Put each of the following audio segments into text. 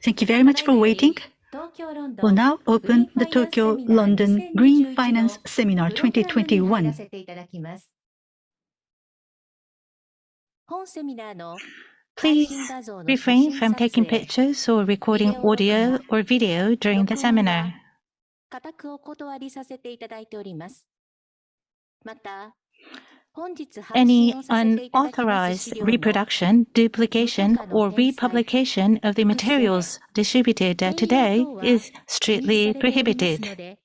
Thank you very much for waiting. We'll now open the Tokyo-London Green Finance Seminar 2021. Please refrain from taking pictures or recording audio or video during the seminar. Any unauthorized reproduction, duplication, or republication of the materials distributed today is strictly prohibited.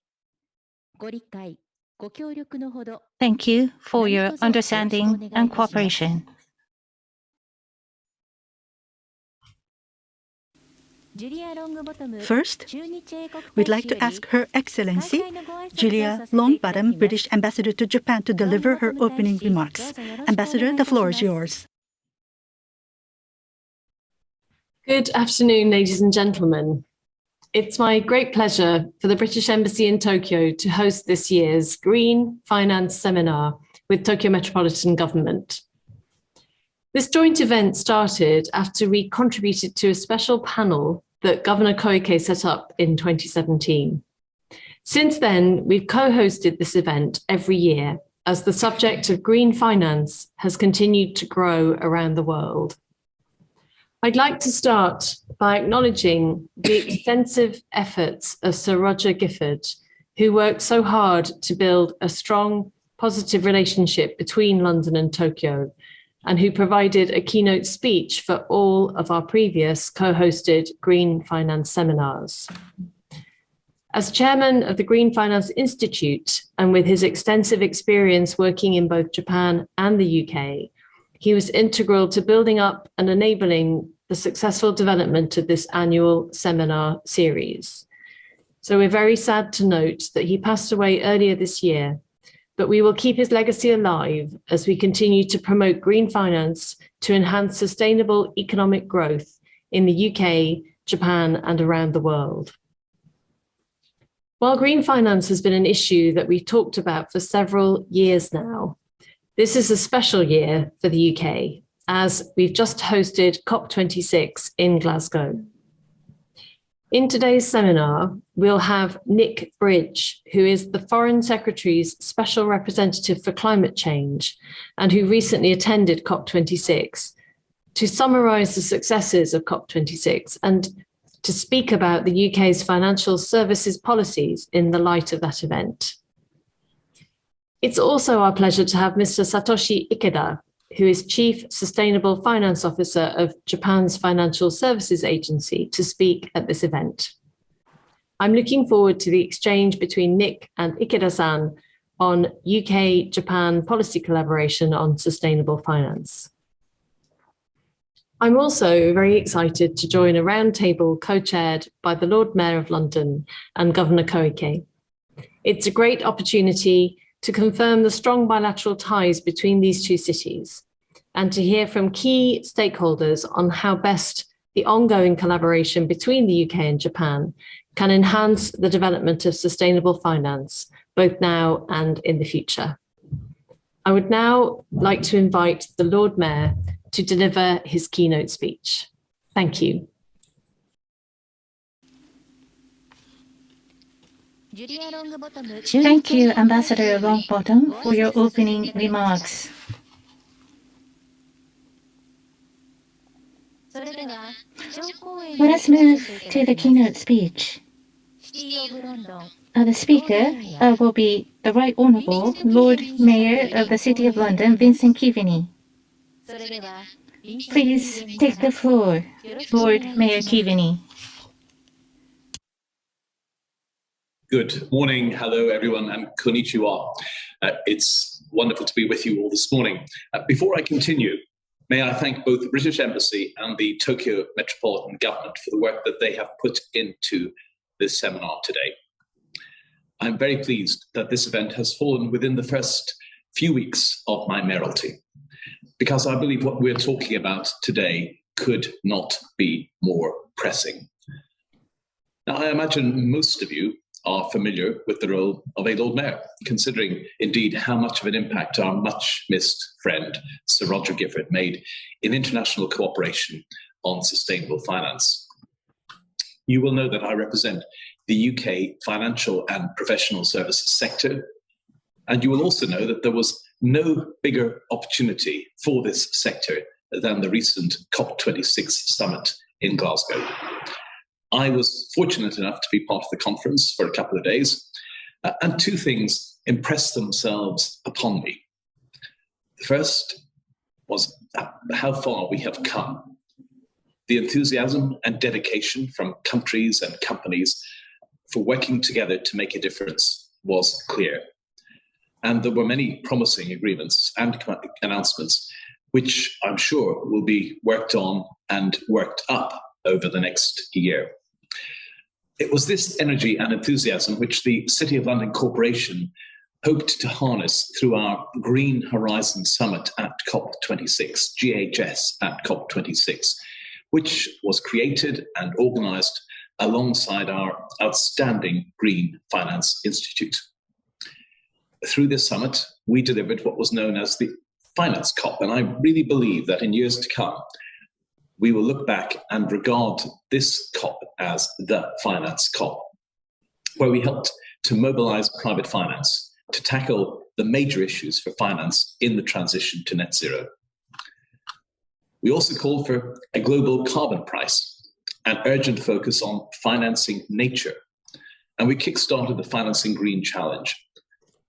Thank you for your understanding and cooperation. First, we'd like to ask Her Excellency Julia Longbottom, British Ambassador to Japan, to deliver her opening remarks. Ambassador, the floor is yours. Good afternoon, ladies and gentlemen. It's my great pleasure for the British Embassy in Tokyo to host this year's Green Finance Seminar with Tokyo Metropolitan Government. This joint event started after we contributed to a special panel that Governor Koike set up in 2017. Since then, we've co-hosted this event every year as the subject of green finance has continued to grow around the world. I'd like to start by acknowledging the extensive efforts of Sir Roger Gifford, who worked so hard to build a strong, positive relationship between London and Tokyo, and who provided a keynote speech for all of our previous co-hosted Green Finance seminars. As chairman of the Green Finance Institute, and with his extensive experience working in both Japan and the UK, he was integral to building up and enabling the successful development of this annual seminar series. So we're very sad to note that he passed away earlier this year, but we will keep his legacy alive as we continue to promote green finance to enhance sustainable economic growth in the UK, Japan, and around the world. While green finance has been an issue that we've talked about for several years now, this is a special year for the UK, as we've just hosted COP26 in Glasgow. In today's seminar, we'll have Nick Bridge, who is the Foreign Secretary's Special Representative for Climate Change and who recently attended COP26, to summarise the successes of COP26 and to speak about the UK's financial services policies in the light of that event. It's also our pleasure to have Mr. Satoshi Ikeda, who is Chief Sustainable Finance Officer of Japan's Financial Services Agency, to speak at this event. I'm looking forward to the exchange between Nick and Ikeda-san on UK-Japan policy collaboration on sustainable finance. I'm also very excited to join a roundtable co-chaired by the Lord Mayor of London and Governor Koike. It's a great opportunity to confirm the strong bilateral ties between these two cities and to hear from key stakeholders on how best the ongoing collaboration between the UK and Japan can enhance the development of sustainable finance, both now and in the future. I would now like to invite the Lord Mayor to deliver his keynote speech. Thank you. Thank you, Ambassador Longbottom, for your opening remarks. Let us move to the keynote speech. The speaker will be the Right Honourable Lord Mayor of the City of London, Vincent Keaveney. Please take the floor, Lord Mayor Keaveney. Good morning, hello everyone, and konnichiwa. It's wonderful to be with you all this morning. Before I continue, may I thank both the British Embassy and the Tokyo Metropolitan Government for the work that they have put into this seminar today. I'm very pleased that this event has fallen within the first few weeks of my mayoralty, because I believe what we're talking about today could not be more pressing. Now, I imagine most of you are familiar with the role of a Lord Mayor, considering indeed how much of an impact our much missed friend, Sir Roger Gifford, made in international cooperation on sustainable finance. You will know that I represent the UK financial and professional services sector, and you will also know that there was no bigger opportunity for this sector than the recent COP26 summit in Glasgow. I was fortunate enough to be part of the conference for a couple of days, and two things impressed themselves upon me. The first was how far we have come. The enthusiasm and dedication from countries and companies for working together to make a difference was clear. And there were many promising agreements and announcements, which I'm sure will be worked on and worked up over the next year. It was this energy and enthusiasm which the City of London Corporation hoped to harness through our Green Horizon Summit at COP26, GHS at COP26, which was created and organised alongside our outstanding Green Finance Institute. Through this summit, we delivered what was known as the Finance COP, and I really believe that in years to come, we will look back and regard this COP as the Finance COP, where we helped to mobilise private finance to tackle the major issues for finance in the transition to net zero. We also called for a global carbon price, an urgent focus on financing nature, and we kickstarted the Financing Green Challenge,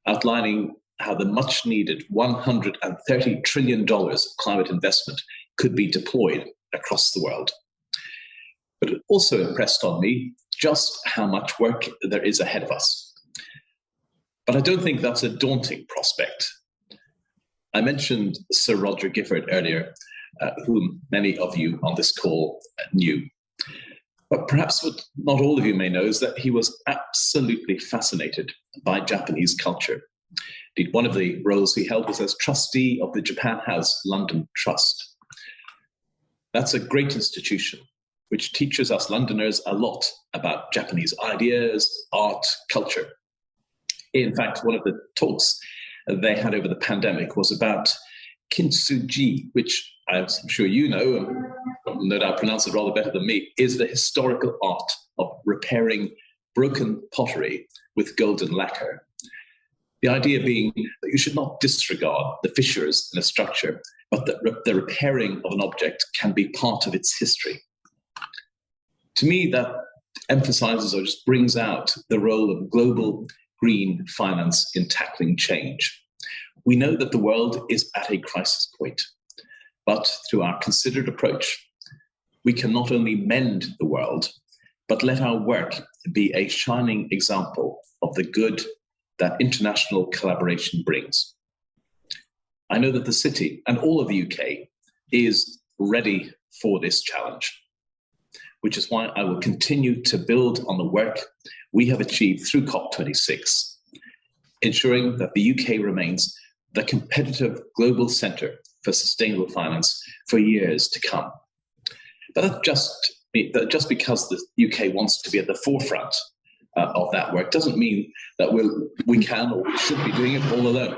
outlining how the much-needed $130 trillion of climate investment could be deployed across the world. But it also impressed on me just how much work there is ahead of us. But I don't think that's a daunting prospect. I mentioned Sir Roger Gifford earlier, whom many of you on this call knew. But perhaps what not all of you may know is that he was absolutely fascinated by Japanese culture. Indeed, one of the roles he held was as trustee of the Japan House London Trust. That's a great institution which teaches us Londoners a lot about Japanese ideas, art, culture. In fact, one of the talks they had over the pandemic was about kintsugi, which I'm sure you know, and no doubt pronounce it rather better than me, is the historical art of repairing broken pottery with golden lacquer. The idea being that you should not disregard the fissures in a structure, but that the repairing of an object can be part of its history. To me, that emphasizes or just brings out the role of global green finance in tackling change. We know that the world is at a crisis point, but through our considered approach, we can not only mend the world, but let our work be a shining example of the good that international collaboration brings. I know that the city and all of the UK is ready for this challenge, which is why I will continue to build on the work we have achieved through COP26, ensuring that the UK remains the competitive global centre for sustainable finance for years to come. But that just because the UK wants to be at the forefront of that work doesn't mean that we can or should be doing it all alone.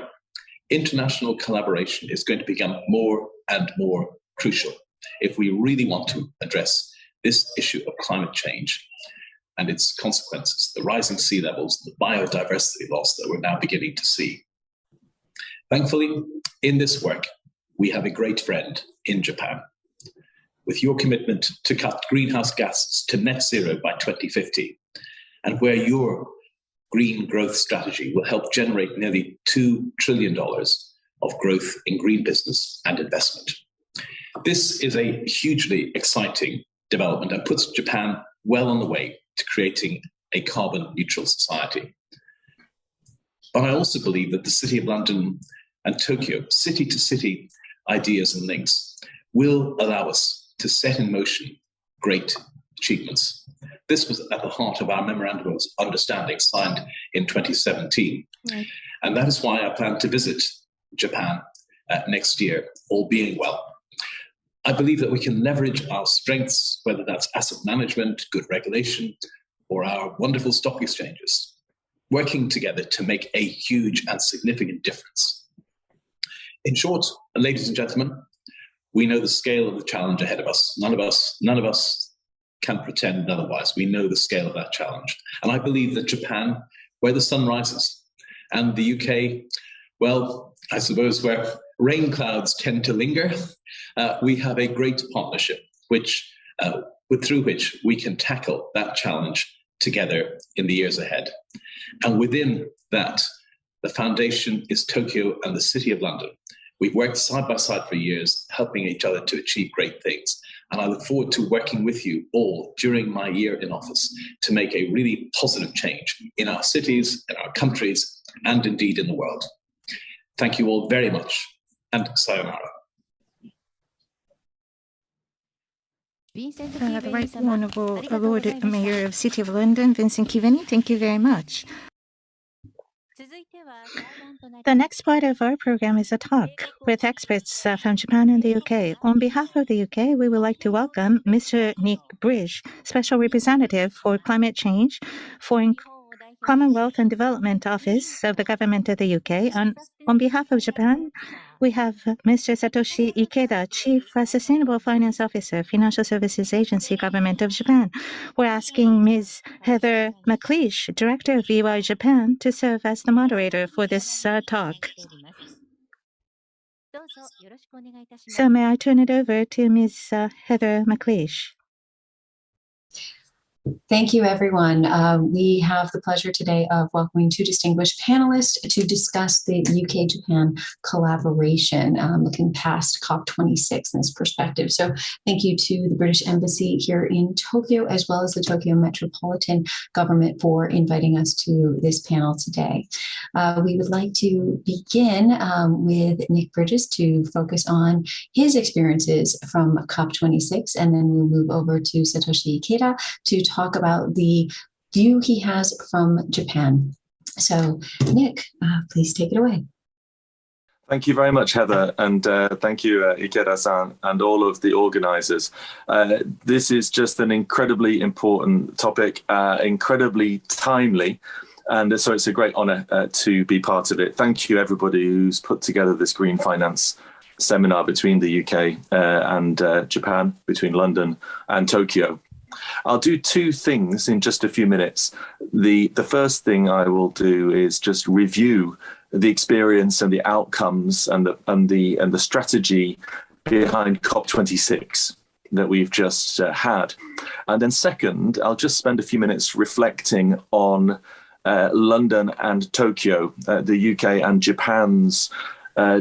International collaboration is going to become more and more crucial if we really want to address this issue of climate change and its consequences, the rising sea levels, the biodiversity loss that we're now beginning to see. Thankfully, in this work, we have a great friend in Japan. With your commitment to cut greenhouse gases to net zero by 2050, and where your green growth strategy will help generate nearly $2 trillion of growth in green business and investment. This is a hugely exciting development and puts Japan well on the way to creating a carbon neutral society. But I also believe that the City of London and Tokyo, city-to-city ideas and links, will allow us to set in motion great achievements. This was at the heart of our memorandum of understanding signed in 2017. Right. And that is why I plan to visit Japan next year, all being well. I believe that we can leverage our strengths, whether that's asset management, good regulation, or our wonderful stock exchanges, working together to make a huge and significant difference. In short, ladies and gentlemen, we know the scale of the challenge ahead of us. None of us can pretend otherwise. We know the scale of that challenge. And I believe that Japan, where the sun rises, and the UK, well, I suppose where rain clouds tend to linger, we have a great partnership through which we can tackle that challenge together in the years ahead. And within that, the foundation is Tokyo and the City of London. We've worked side by side for years, helping each other to achieve great things. And I look forward to working with you all during my year in office to make a really positive change in our cities, in our countries, and indeed in the world. Thank you all very much, and sayonara. The Right Honourable Lord Mayor of City of London, Vincent Kiveni, thank you very much. The next part of our program is a talk with experts from Japan and the UK. On behalf of the UK, we would like to welcome Mr. Nick Bridge, Special Representative for Climate Change for Commonwealth and Development Office of the Government of the UK. And on behalf of Japan, we have Mr. Satoshi Ikeda, Chief Sustainable Finance Officer, Financial Services Agency, Government of Japan. We're asking Ms. Heather McLeish, Director of EY Japan, to serve as the moderator for this talk. So may I turn it over to Ms. Heather McLeish. Thank you, everyone. We have the pleasure today of welcoming two distinguished panelists to discuss the UK-Japan collaboration, looking past COP26 in this perspective. So thank you to the British Embassy here in Tokyo, as well as the Tokyo Metropolitan Government for inviting us to this panel today. We would like to begin with Nick Bridges to focus on his experiences from COP26, and then we'll move over to Satoshi Ikeda to talk about the view he has from Japan. So, Nick, please take it away. Thank you very much, Heather, and thank you, Ikeda-san, and all of the organizers. This is just an incredibly important topic, incredibly timely, and so it's a great honor to be part of it. Thank you, everybody who's put together this Green Finance seminar between the UK and Japan, between London and Tokyo. I'll do two things in just a few minutes. The first thing I will do is just review the experience and the outcomes and the strategy behind COP26 that we've just had. And then second, I'll just spend a few minutes reflecting on London and Tokyo, the UK and Japan's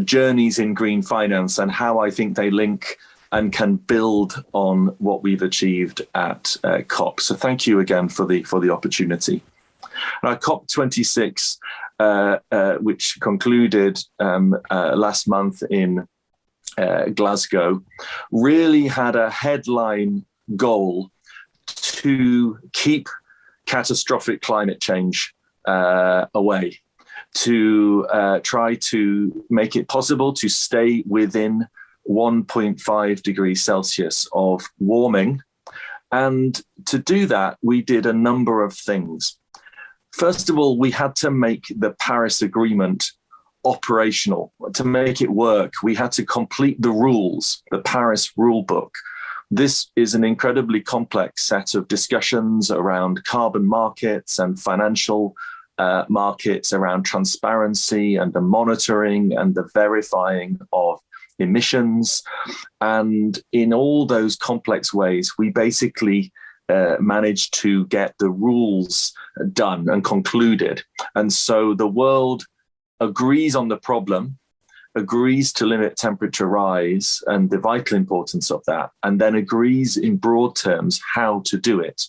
journeys in green finance and how I think they link and can build on what we've achieved at COP. So thank you again for the opportunity. Now, COP26, which concluded last month in Glasgow, really had a headline goal to keep catastrophic climate change away, to try to make it possible to stay within 1.5 degrees Celsius of warming. And to do that, we did a number of things. First of all, we had to make the Paris Agreement operational. To make it work, we had to complete the rules, the Paris Rule Book. This is an incredibly complex set of discussions around carbon markets and financial markets, around transparency and the monitoring and the verifying of emissions. And in all those complex ways, we basically managed to get the rules done and concluded. And so the world agrees on the problem, agrees to limit temperature rise and the vital importance of that, and then agrees in broad terms how to do it.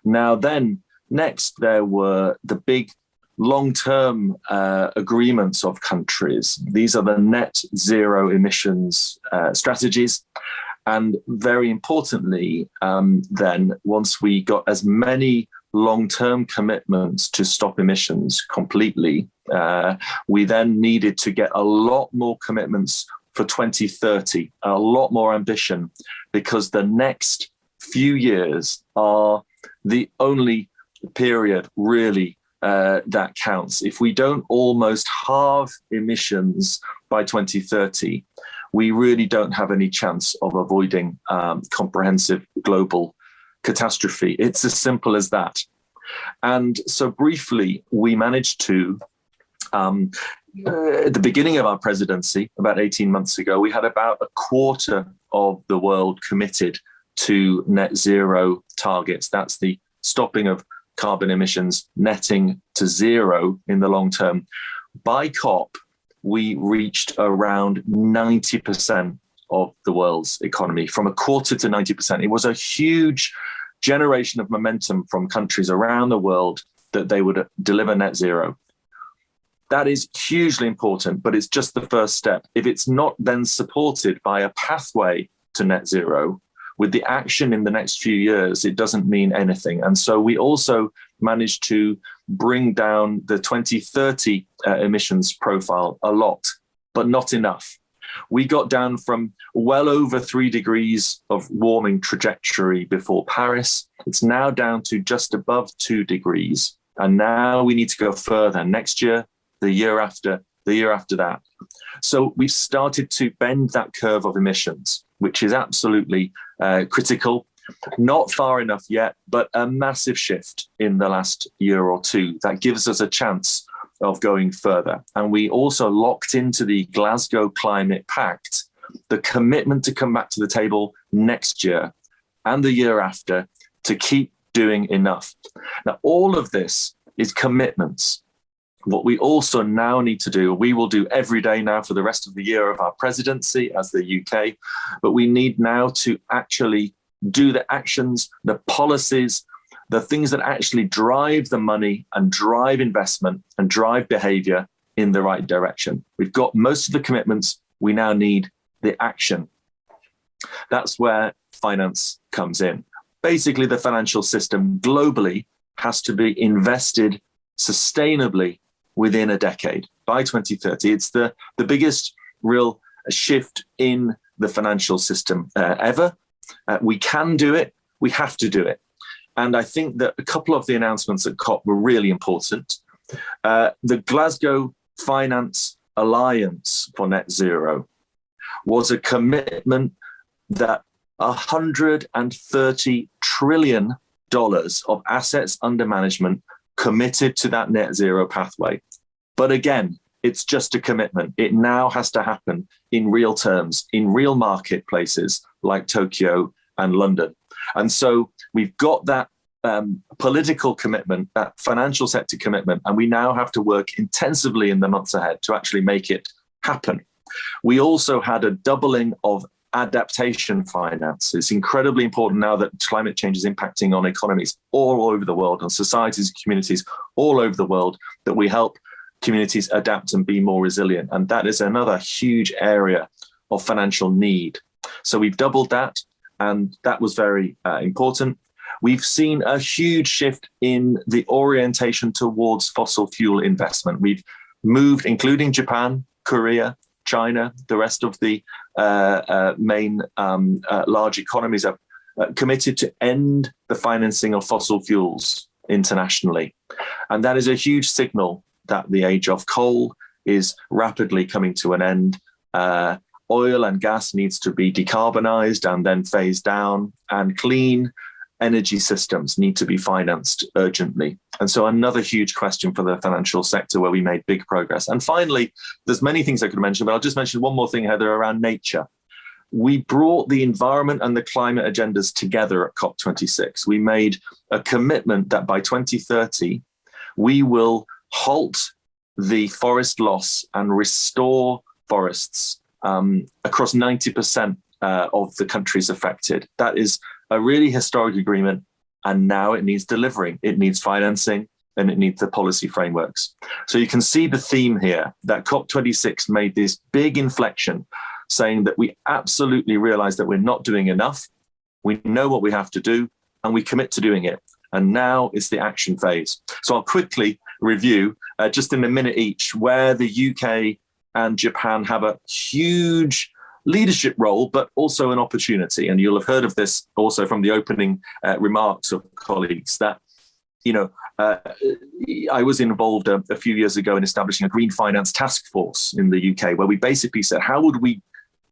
Now then, next there were the big long-term agreements of countries. These are the net zero emissions strategies. And very importantly, then once we got as many long-term commitments to stop emissions completely, we then needed to get a lot more commitments for 2030, a lot more ambition, because the next few years are the only period really that counts. If we don't almost halve emissions by 2030, we really don't have any chance of avoiding comprehensive global catastrophe. It's as simple as that. And so briefly, we managed to, at the beginning of our presidency, about 18 months ago, we had about a quarter of the world committed to net zero targets. That's the stopping of carbon emissions, netting to zero in the long term. By COP, we reached around 90% of the world's economy, from a quarter to 90%. It was a huge generation of momentum from countries around the world that they would deliver net zero. That is hugely important, but it's just the first step. If it's not then supported by a pathway to net zero, with the action in the next few years, it doesn't mean anything. And so we also managed to bring down the 2030 emissions profile a lot, but not enough. We got down from well over 3 degrees of warming trajectory before Paris. It's now down to just above 2 degrees. And now we need to go further next year, the year after that. So we've started to bend that curve of emissions, which is absolutely critical. Not far enough yet, but a massive shift in the last year or two that gives us a chance of going further. And we also locked into the Glasgow Climate Pact the commitment to come back to the table next year and the year after to keep doing enough. Now, all of this is commitments. What we also now need to do, we will do every day now for the rest of the year of our presidency as the UK, but we need now to actually do the actions, the policies, the things that actually drive the money and drive investment and drive behavior in the right direction. We've got most of the commitments. We now need the action. That's where finance comes in. Basically, the financial system globally has to be invested sustainably within a decade. By 2030, it's the biggest real shift in the financial system ever. We can do it. We have to do it. And I think that a couple of the announcements at COP were really important. The Glasgow Finance Alliance for Net Zero was a commitment that $130 trillion of assets under management committed to that net zero pathway. But again, it's just a commitment. It now has to happen in real terms, in real marketplaces like Tokyo and London. And so we've got that political commitment, that financial sector commitment, and we now have to work intensively in the months ahead to actually make it happen. We also had a doubling of adaptation finance. It's incredibly important now that climate change is impacting on economies all over the world, on societies and communities all over the world, that we help communities adapt and be more resilient. And that is another huge area of financial need. So we've doubled that, and that was very important. We've seen a huge shift in the orientation towards fossil fuel investment. We've moved, including Japan, Korea, China, the rest of the main large economies have committed to end the financing of fossil fuels internationally. And that is a huge signal that the age of coal is rapidly coming to an end. Oil and gas needs to be decarbonized and then phased down, and clean energy systems need to be financed urgently. And so another huge question for the financial sector where we made big progress. And finally, there's many things I could mention, but I'll just mention one more thing, Heather, around nature. We brought the environment and the climate agendas together at COP26. We made a commitment that by 2030, we will halt the forest loss and restore forests across 90% of the countries affected. That is a really historic agreement, and now it needs delivering. It needs financing, and it needs the policy frameworks. So you can see the theme here, that COP26 made this big inflection, saying that we absolutely realize that we're not doing enough. We know what we have to do, and we commit to doing it. And now it's the action phase. So I'll quickly review, just in a minute each, where the UK and Japan have a huge leadership role, but also an opportunity. And you'll have heard of this also from the opening remarks of colleagues that, I was involved a few years ago in establishing a green finance task force in the UK, where we basically said, how would we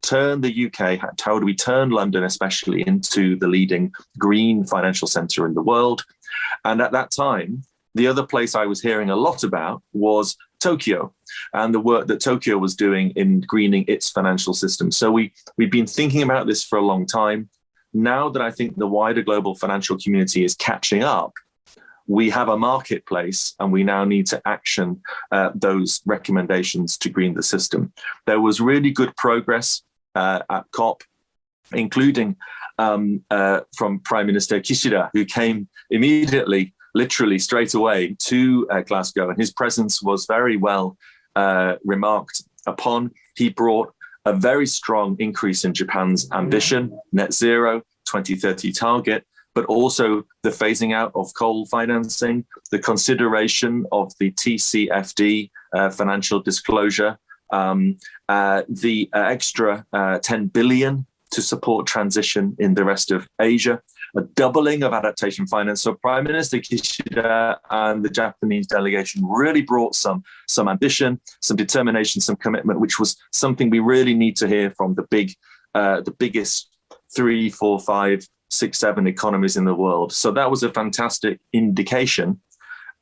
turn the UK, how do we turn London especially into the leading green financial centre in the world? And at that time, the other place I was hearing a lot about was Tokyo and the work that Tokyo was doing in greening its financial system. So we've been thinking about this for a long time. Now that I think the wider global financial community is catching up, we have a marketplace and we now need to action those recommendations to green the system. There was really good progress at COP, including from Prime Minister Kishida, who came immediately, literally straight away to Glasgow, and his presence was very well remarked upon. He brought a very strong increase in Japan's ambition, net zero 2030 target, but also the phasing out of coal financing, the consideration of the TCFD financial disclosure, the extra 10 billion to support transition in the rest of Asia, a doubling of adaptation finance. So Prime Minister Kishida and the Japanese delegation really brought some ambition, some determination, some commitment, which was something we really need to hear from the biggest 3, 4, 5, 6, 7 economies in the world. So that was a fantastic indication.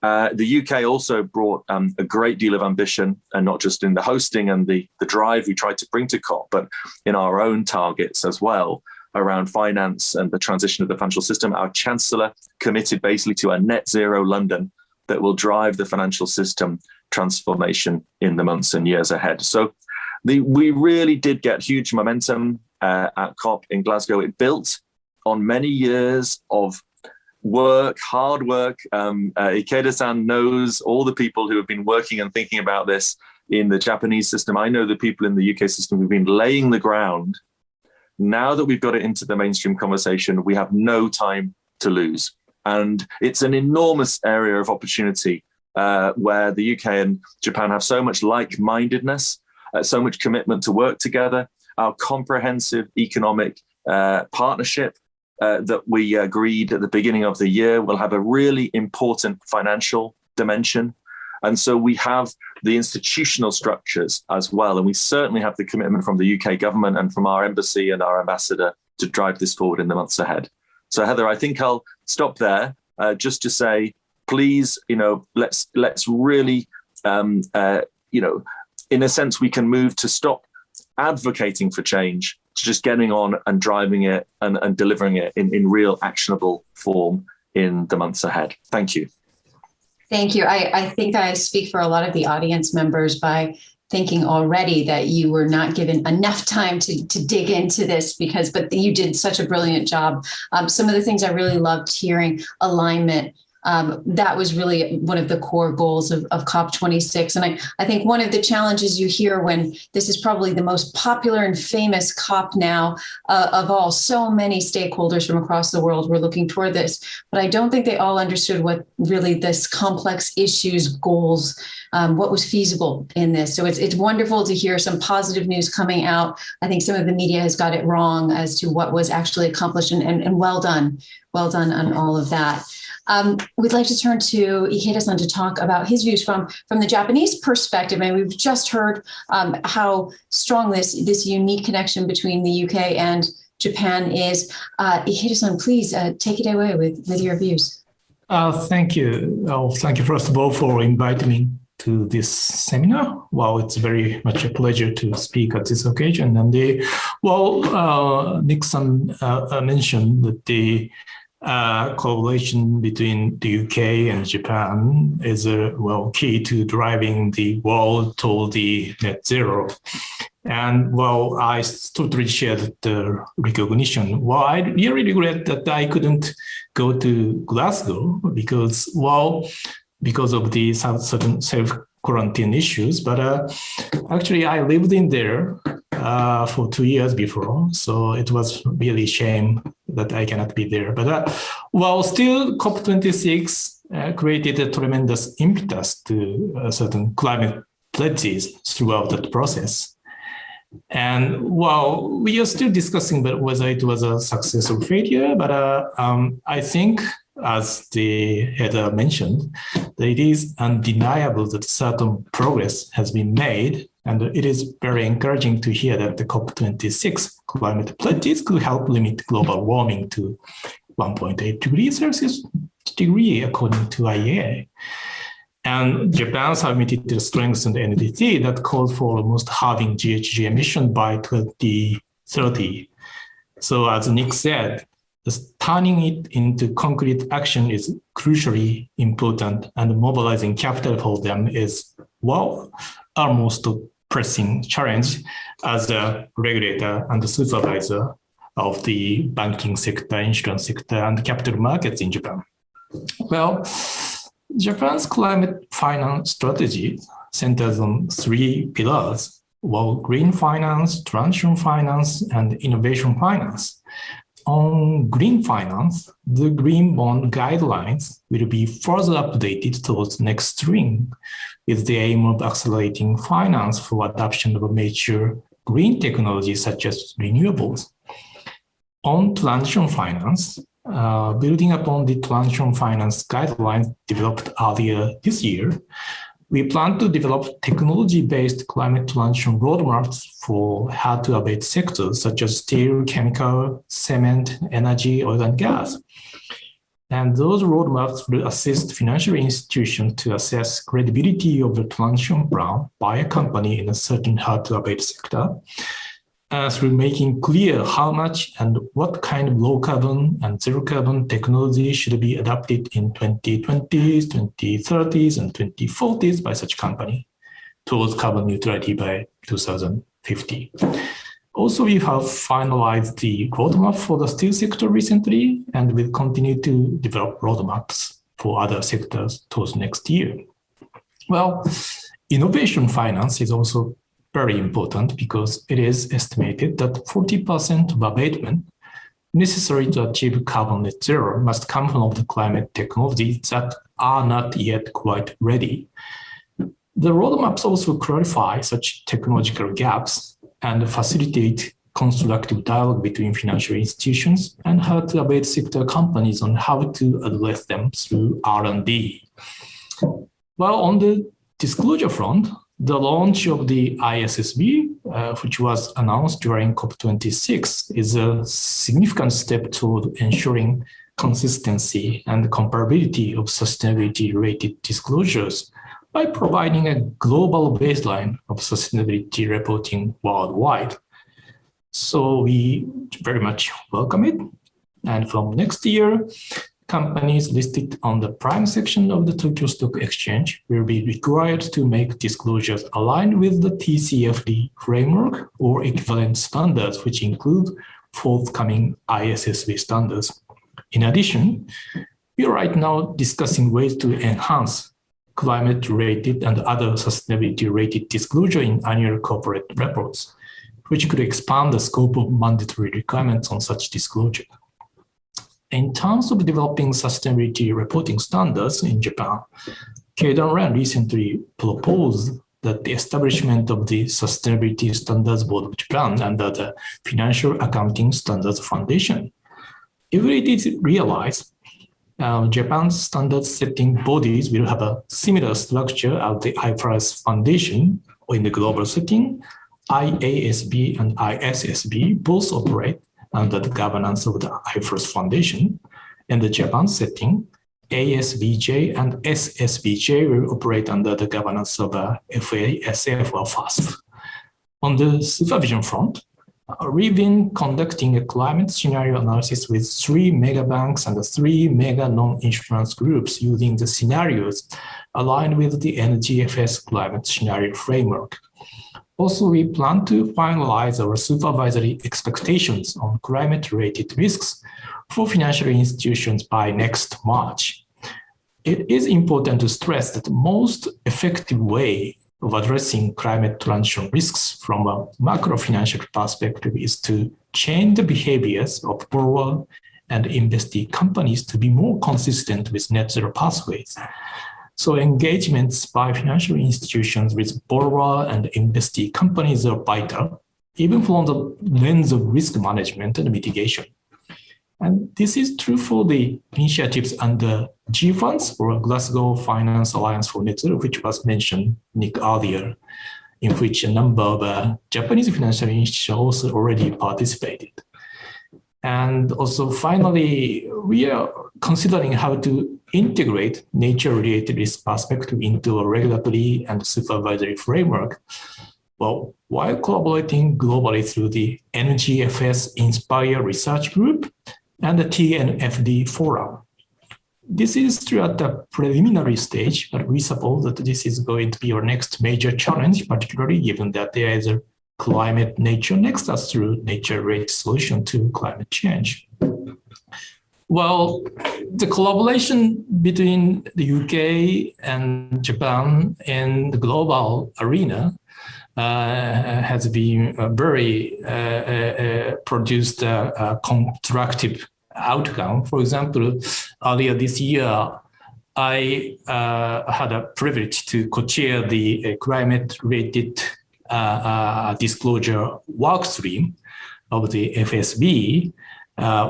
The UK also brought a great deal of ambition, and not just in the hosting and the drive we tried to bring to COP, but in our own targets as well around finance and the transition of the financial system. Our Chancellor committed basically to a net zero London that will drive the financial system transformation in the months and years ahead. So we really did get huge momentum at COP in Glasgow. It built on many years of work, hard work. Ikeda-san knows all the people who have been working and thinking about this in the Japanese system. I know the people in the UK system who've been laying the ground. Now that we've got it into the mainstream conversation, we have no time to lose. And it's an enormous area of opportunity where the UK and Japan have so much like-mindedness, so much commitment to work together. Our comprehensive economic partnership that we agreed at the beginning of the year will have a really important financial dimension. And so we have the institutional structures as well. And we certainly have the commitment from the UK government and from our embassy and our ambassador to drive this forward in the months ahead. So Heather, I think I'll stop there just to say, please, let's really, in a sense, we can move to stop advocating for change to just getting on and driving it and delivering it in real actionable form in the months ahead. Thank you. Thank you. I think I speak for a lot of the audience members by thinking already that you were not given enough time to dig into this but you did such a brilliant job. Some of the things I really loved hearing, alignment, that was really one of the core goals of COP26. And I think one of the challenges you hear when this is probably the most popular and famous COP now of all, so many stakeholders from across the world were looking toward this, but I don't think they all understood what really this complex issues, goals, what was feasible in this. So it's wonderful to hear some positive news coming out. I think some of the media has got it wrong as to what was actually accomplished, and well done on all of that. We'd like to turn to Ikeda-san to talk about his views from the Japanese perspective. And we've just heard how strong this unique connection between the UK and Japan is. Ikeda-san, please take it away with your views. Thank you. Thank you, first of all, for inviting me to this seminar. Well, it's very much a pleasure to speak at this occasion. And Nick-san mentioned that the collaboration between the UK and Japan is key to driving the world toward the net zero. And I totally share the recognition. I really regret that I couldn't go to Glasgow because of the certain self-quarantine issues. But actually, I lived in there for 2 years before, so it was really a shame that I cannot be there. But still, COP26 created a tremendous impetus to certain climate pledges throughout that process. And we are still discussing whether it was a success or failure, but I think, as the header mentioned, that it is undeniable that certain progress has been made And it is very encouraging to hear that the COP26 climate pledges could help limit global warming to 1.8 degrees Celsius according to IEA. And Japan submitted to strengthen the NDC that calls for almost halving GHG emission by 2030. So as Nick said, turning it into concrete action is crucially important, and mobilizing capital for them is, well, our most pressing challenge as a regulator and supervisor of the banking sector, insurance sector, and capital markets in Japan. Well, Japan's climate finance strategy centers on 3 pillars: well, green finance, transition finance, and innovation finance. On green finance, the green bond guidelines will be further updated towards next spring with the aim of accelerating finance for adoption of major green technologies such as renewables. On transition finance, building upon the transition finance guidelines developed earlier this year, we plan to develop technology-based climate transition roadmaps for hard-to-abate sectors such as steel, chemical, cement, energy, oil, and gas. And those roadmaps will assist financial institutions to assess credibility of the transition plan by a company in a certain hard-to-abate sector, through making clear how much and what kind of low carbon and zero carbon technology should be adopted in 2020s, 2030s, and 2040s by such company towards carbon neutrality by 2050. Also, we have finalized the roadmap for the steel sector recently, and will continue to develop roadmaps for other sectors towards next year. Well, innovation finance is also very important because it is estimated that 40% of abatement necessary to achieve carbon net zero must come from the climate technologies that are not yet quite ready. The roadmaps also clarify such technological gaps and facilitate constructive dialogue between financial institutions and hard-to-abate sector companies on how to address them through R&D. Well, on the disclosure front, the launch of the ISSB, which was announced during COP26, is a significant step toward ensuring consistency and comparability of sustainability-related disclosures by providing a global baseline of sustainability reporting worldwide. So we very much welcome it. And from next year, companies listed on the prime section of the Tokyo Stock Exchange will be required to make disclosures aligned with the TCFD framework or equivalent standards, which include forthcoming ISSB standards. In addition, we are right now discussing ways to enhance climate-related and other sustainability-related disclosure in annual corporate reports, which could expand the scope of mandatory requirements on such disclosure. In terms of developing sustainability reporting standards in Japan, Keidanren recently proposed that the establishment of the Sustainability Standards Board of Japan under the Financial Accounting Standards Foundation. If it is realized, Japan's standard setting bodies will have a similar structure as the IFRS Foundation, or in the global setting, IASB and ISSB both operate under the governance of the IFRS Foundation. In the Japan setting, ASBJ and SSBJ will operate under the governance of FASF or FASF. On the supervision front, we've been conducting a climate scenario analysis with 3 mega banks and 3 mega non-insurance groups using the scenarios aligned with the NGFS climate scenario framework. Also, we plan to finalize our supervisory expectations on climate-related risks for financial institutions by next March. It is important to stress that the most effective way of addressing climate transition risks from a macro-financial perspective is to change the behaviors of borrower and investee companies to be more consistent with net zero pathways. So engagements by financial institutions with borrower and investee companies are vital, even from the lens of risk management and mitigation. And this is true for the initiatives under GFANZ, or Glasgow Finance Alliance for Net Zero, which was mentioned, Nick, earlier. in which a number of Japanese financial institutions also already participated. And also finally, we are considering how to integrate nature-related risk perspective into a regulatory and supervisory framework, well, while collaborating globally through the NGFS Inspire Research Group and the TNFD Forum. This is still at the preliminary stage, but we suppose that this is going to be our next major challenge, particularly given that there is a climate nature nexus through nature-related solution to climate change. Well, the collaboration between the UK and Japan in the global arena has been very produced a constructive outcome. For example, earlier this year, I had a privilege to co-chair the climate-related disclosure workstream of the FSB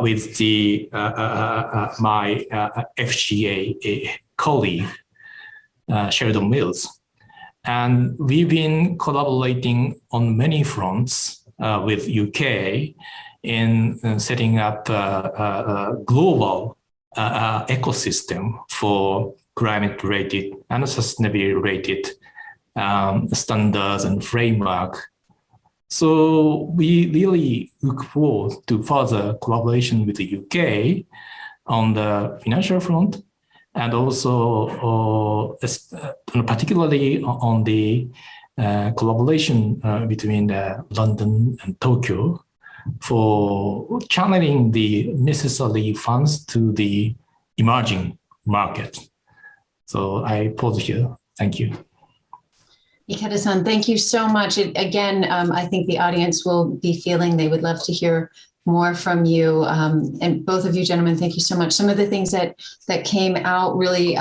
with the my FCA colleague, Sheldon Mills. And we've been collaborating on many fronts with UK in setting up a global ecosystem for climate-related and sustainability-related standards and framework. So we really look forward to further collaboration with the UK on the financial front, and also particularly on the collaboration between London and Tokyo for channeling the necessary funds to the emerging market. So I pause here. Thank you. Ikeda-san, thank you so much. Again, I think the audience will be feeling they would love to hear more from you. And both of you gentlemen, thank you so much. Some of the things that came out really,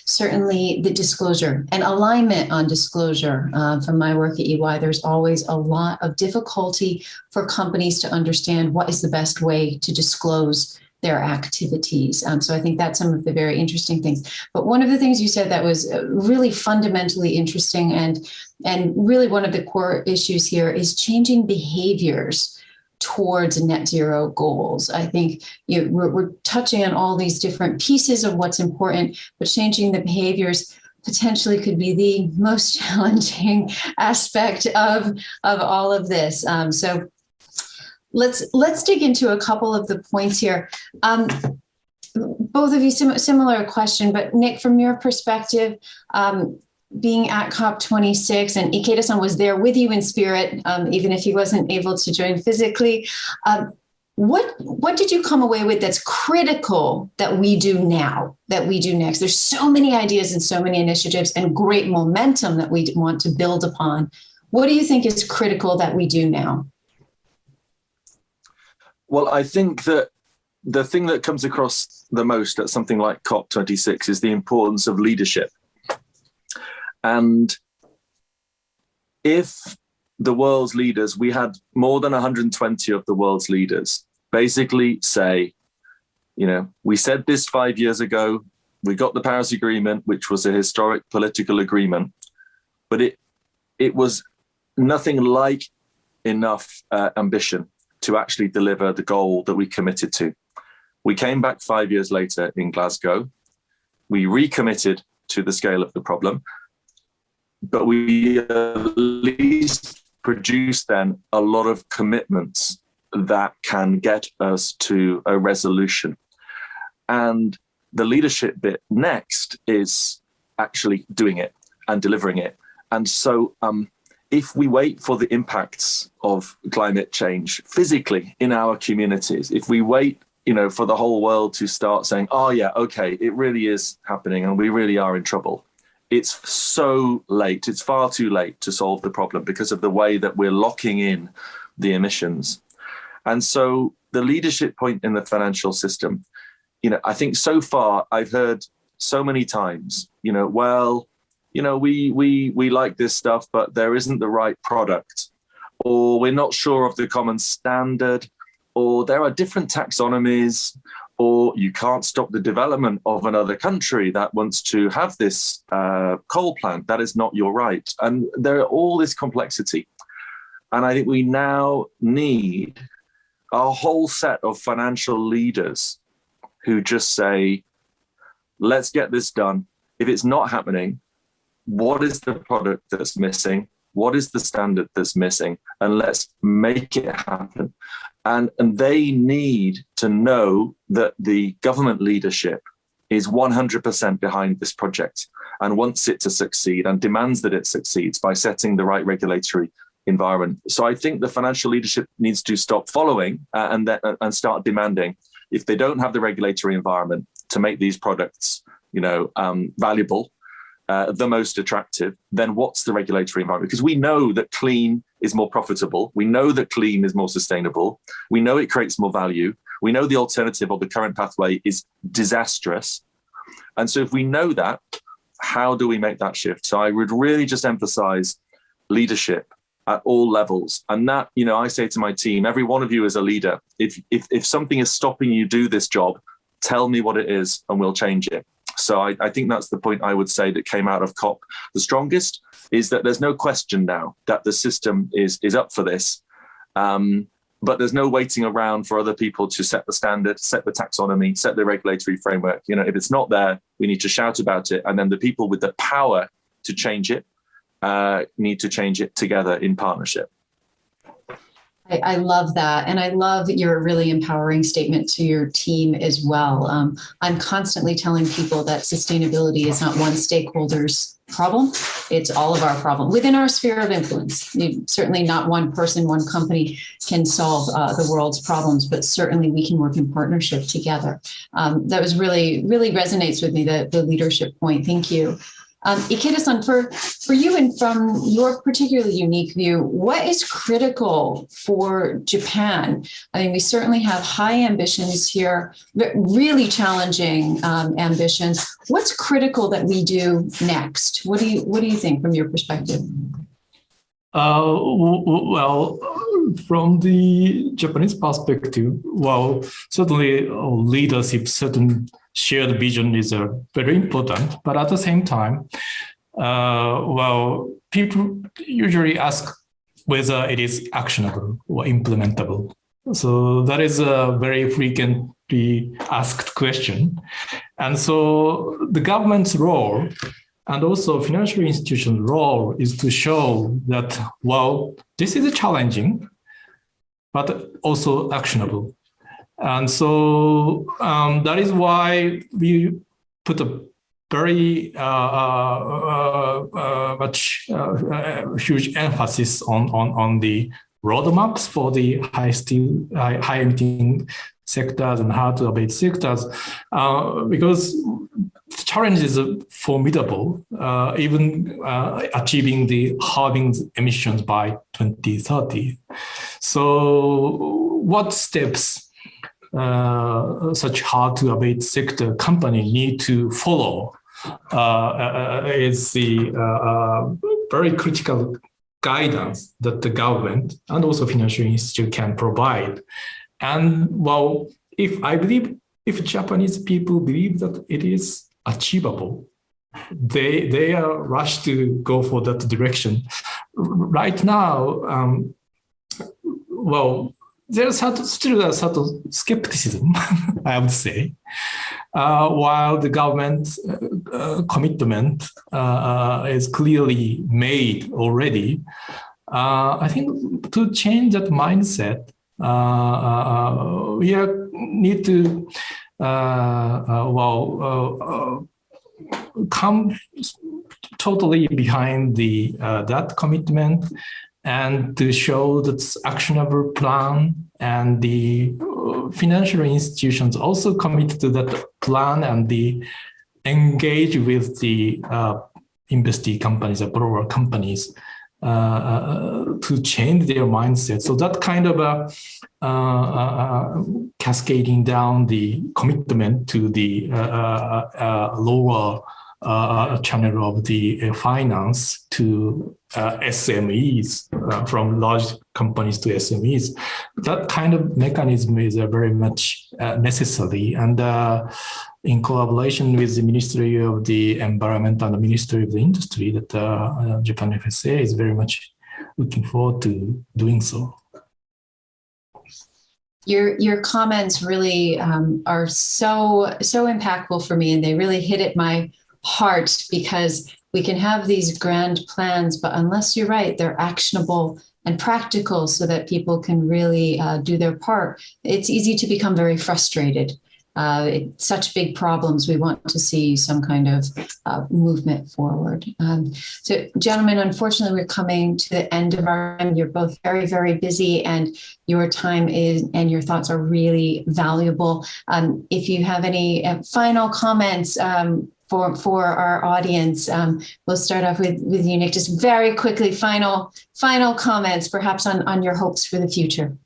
certainly the disclosure and alignment on disclosure. From my work at EY, there's always a lot of difficulty for companies to understand what is the best way to disclose their activities. So I think that's some of the very interesting things. But one of the things you said that was really fundamentally interesting and really one of the core issues here is changing behaviors towards net zero goals. I think we're touching on all these different pieces of what's important, but changing the behaviors potentially could be the most challenging aspect of all of this. So let's dig into a couple of the points here. Both of you, similar question, but Nick, from your perspective, being at COP26, and Ikeda-san was there with you in spirit, even if he wasn't able to join physically. What did you come away with that's critical that we do now, that we do next? There's so many ideas and so many initiatives and great momentum that we want to build upon. What do you think is critical that we do now? Well, I think that the thing that comes across the most at something like COP26 is the importance of leadership. And if the world's leaders, we had more than 120 of the world's leaders, basically say, we said this 5 years ago, we got the Paris Agreement, which was a historic political agreement, but it was nothing like enough ambition to actually deliver the goal that we committed to. We came back 5 years later in Glasgow. We recommitted to the scale of the problem, but we at least produced then a lot of commitments that can get us to a resolution. And the leadership bit next is actually doing it and delivering it. And so if we wait for the impacts of climate change physically in our communities, if we wait, for the whole world to start saying, oh yeah, okay, it really is happening and we really are in trouble, it's so late, it's far too late to solve the problem because of the way that we're locking in the emissions. And so the leadership point in the financial system, I think so far I've heard so many times, we like this stuff, but there isn't the right product, or we're not sure of the common standard, or there are different taxonomies, or you can't stop the development of another country that wants to have this coal plant. That is not your right. And there are all this complexity. And I think we now need a whole set of financial leaders who just say, let's get this done. If it's not happening, what is the product that's missing? What is the standard that's missing? And let's make it happen. And they need to know that the government leadership is 100% behind this project and wants it to succeed and demands that it succeeds by setting the right regulatory environment. So I think the financial leadership needs to stop following and start demanding. If they don't have the regulatory environment to make these products, valuable, the most attractive, then what's the regulatory environment? Because we know that clean is more profitable. We know that clean is more sustainable. We know it creates more value. We know the alternative or the current pathway is disastrous. And so if we know that, how do we make that shift? So I would really just emphasize leadership at all levels. And that, I say to my team, every one of you is a leader. If something is stopping you do this job, tell me what it is and we'll change it. So I think that's the point I would say that came out of COP the strongest, is that there's no question now that the system is up for this. But there's no waiting around for other people to set the standard, set the taxonomy, set the regulatory framework. If it's not there, we need to shout about it. And then the people with the power to change it need to change it together in partnership. I love that. And I love your really empowering statement to your team as well. I'm constantly telling people that sustainability is not one stakeholder's problem. It's all of our problem within our sphere of influence. Certainly not one person, one company can solve the world's problems, but certainly we can work in partnership together. That was really resonates with me, the leadership point. Thank you. Ikeda-san, for you and from your particularly unique view, what is critical for Japan? I mean, we certainly have high ambitions here, but really challenging ambitions. What's critical that we do next? What do you think from your perspective? Well, from the Japanese perspective, certainly leadership, certain shared vision is very important. But at the same time, people usually ask whether it is actionable or implementable. So that is a very frequently asked question. And so the government's role and also financial institutions' role is to show that, this is challenging, but also actionable. And so that is why we put a very huge emphasis on the roadmaps for the high emitting sectors and hard to abate sectors, because the challenge is formidable, even achieving the halving emissions by 2030. So what steps such hard to abate sector company need to follow is the very critical guidance that the government and also financial institute can provide. And if Japanese people believe that it is achievable, they are rushed to go for that direction. Right now, there's still a sort of skepticism, I would say, while the government commitment is clearly made already. I think to change that mindset, we need to come totally behind that commitment, and to show that actionable plan, and the financial institutions also commit to that plan and engage with the investee companies, the borrower companies, to change their mindset. So that kind of cascading down the commitment to the lower channel of the finance to SMEs, from large companies to SMEs. That kind of mechanism is very much necessary. And in collaboration with the Ministry of the Environment and the Ministry of the Industry, that Japan FSA is very much looking forward to doing so. Your comments really are so impactful for me, and they really hit at my heart, because we can have these grand plans, but unless you're right, they're actionable and practical so that people can really do their part, it's easy to become very frustrated. Such big problems, we want to see some kind of movement forward. So gentlemen, unfortunately, we're coming to the end of our time. You're both very, very busy, and your time and your thoughts are really valuable. If you have any final comments for our audience, we'll start off with you, Nick. Just very quickly, final comments, perhaps on your hopes for the future.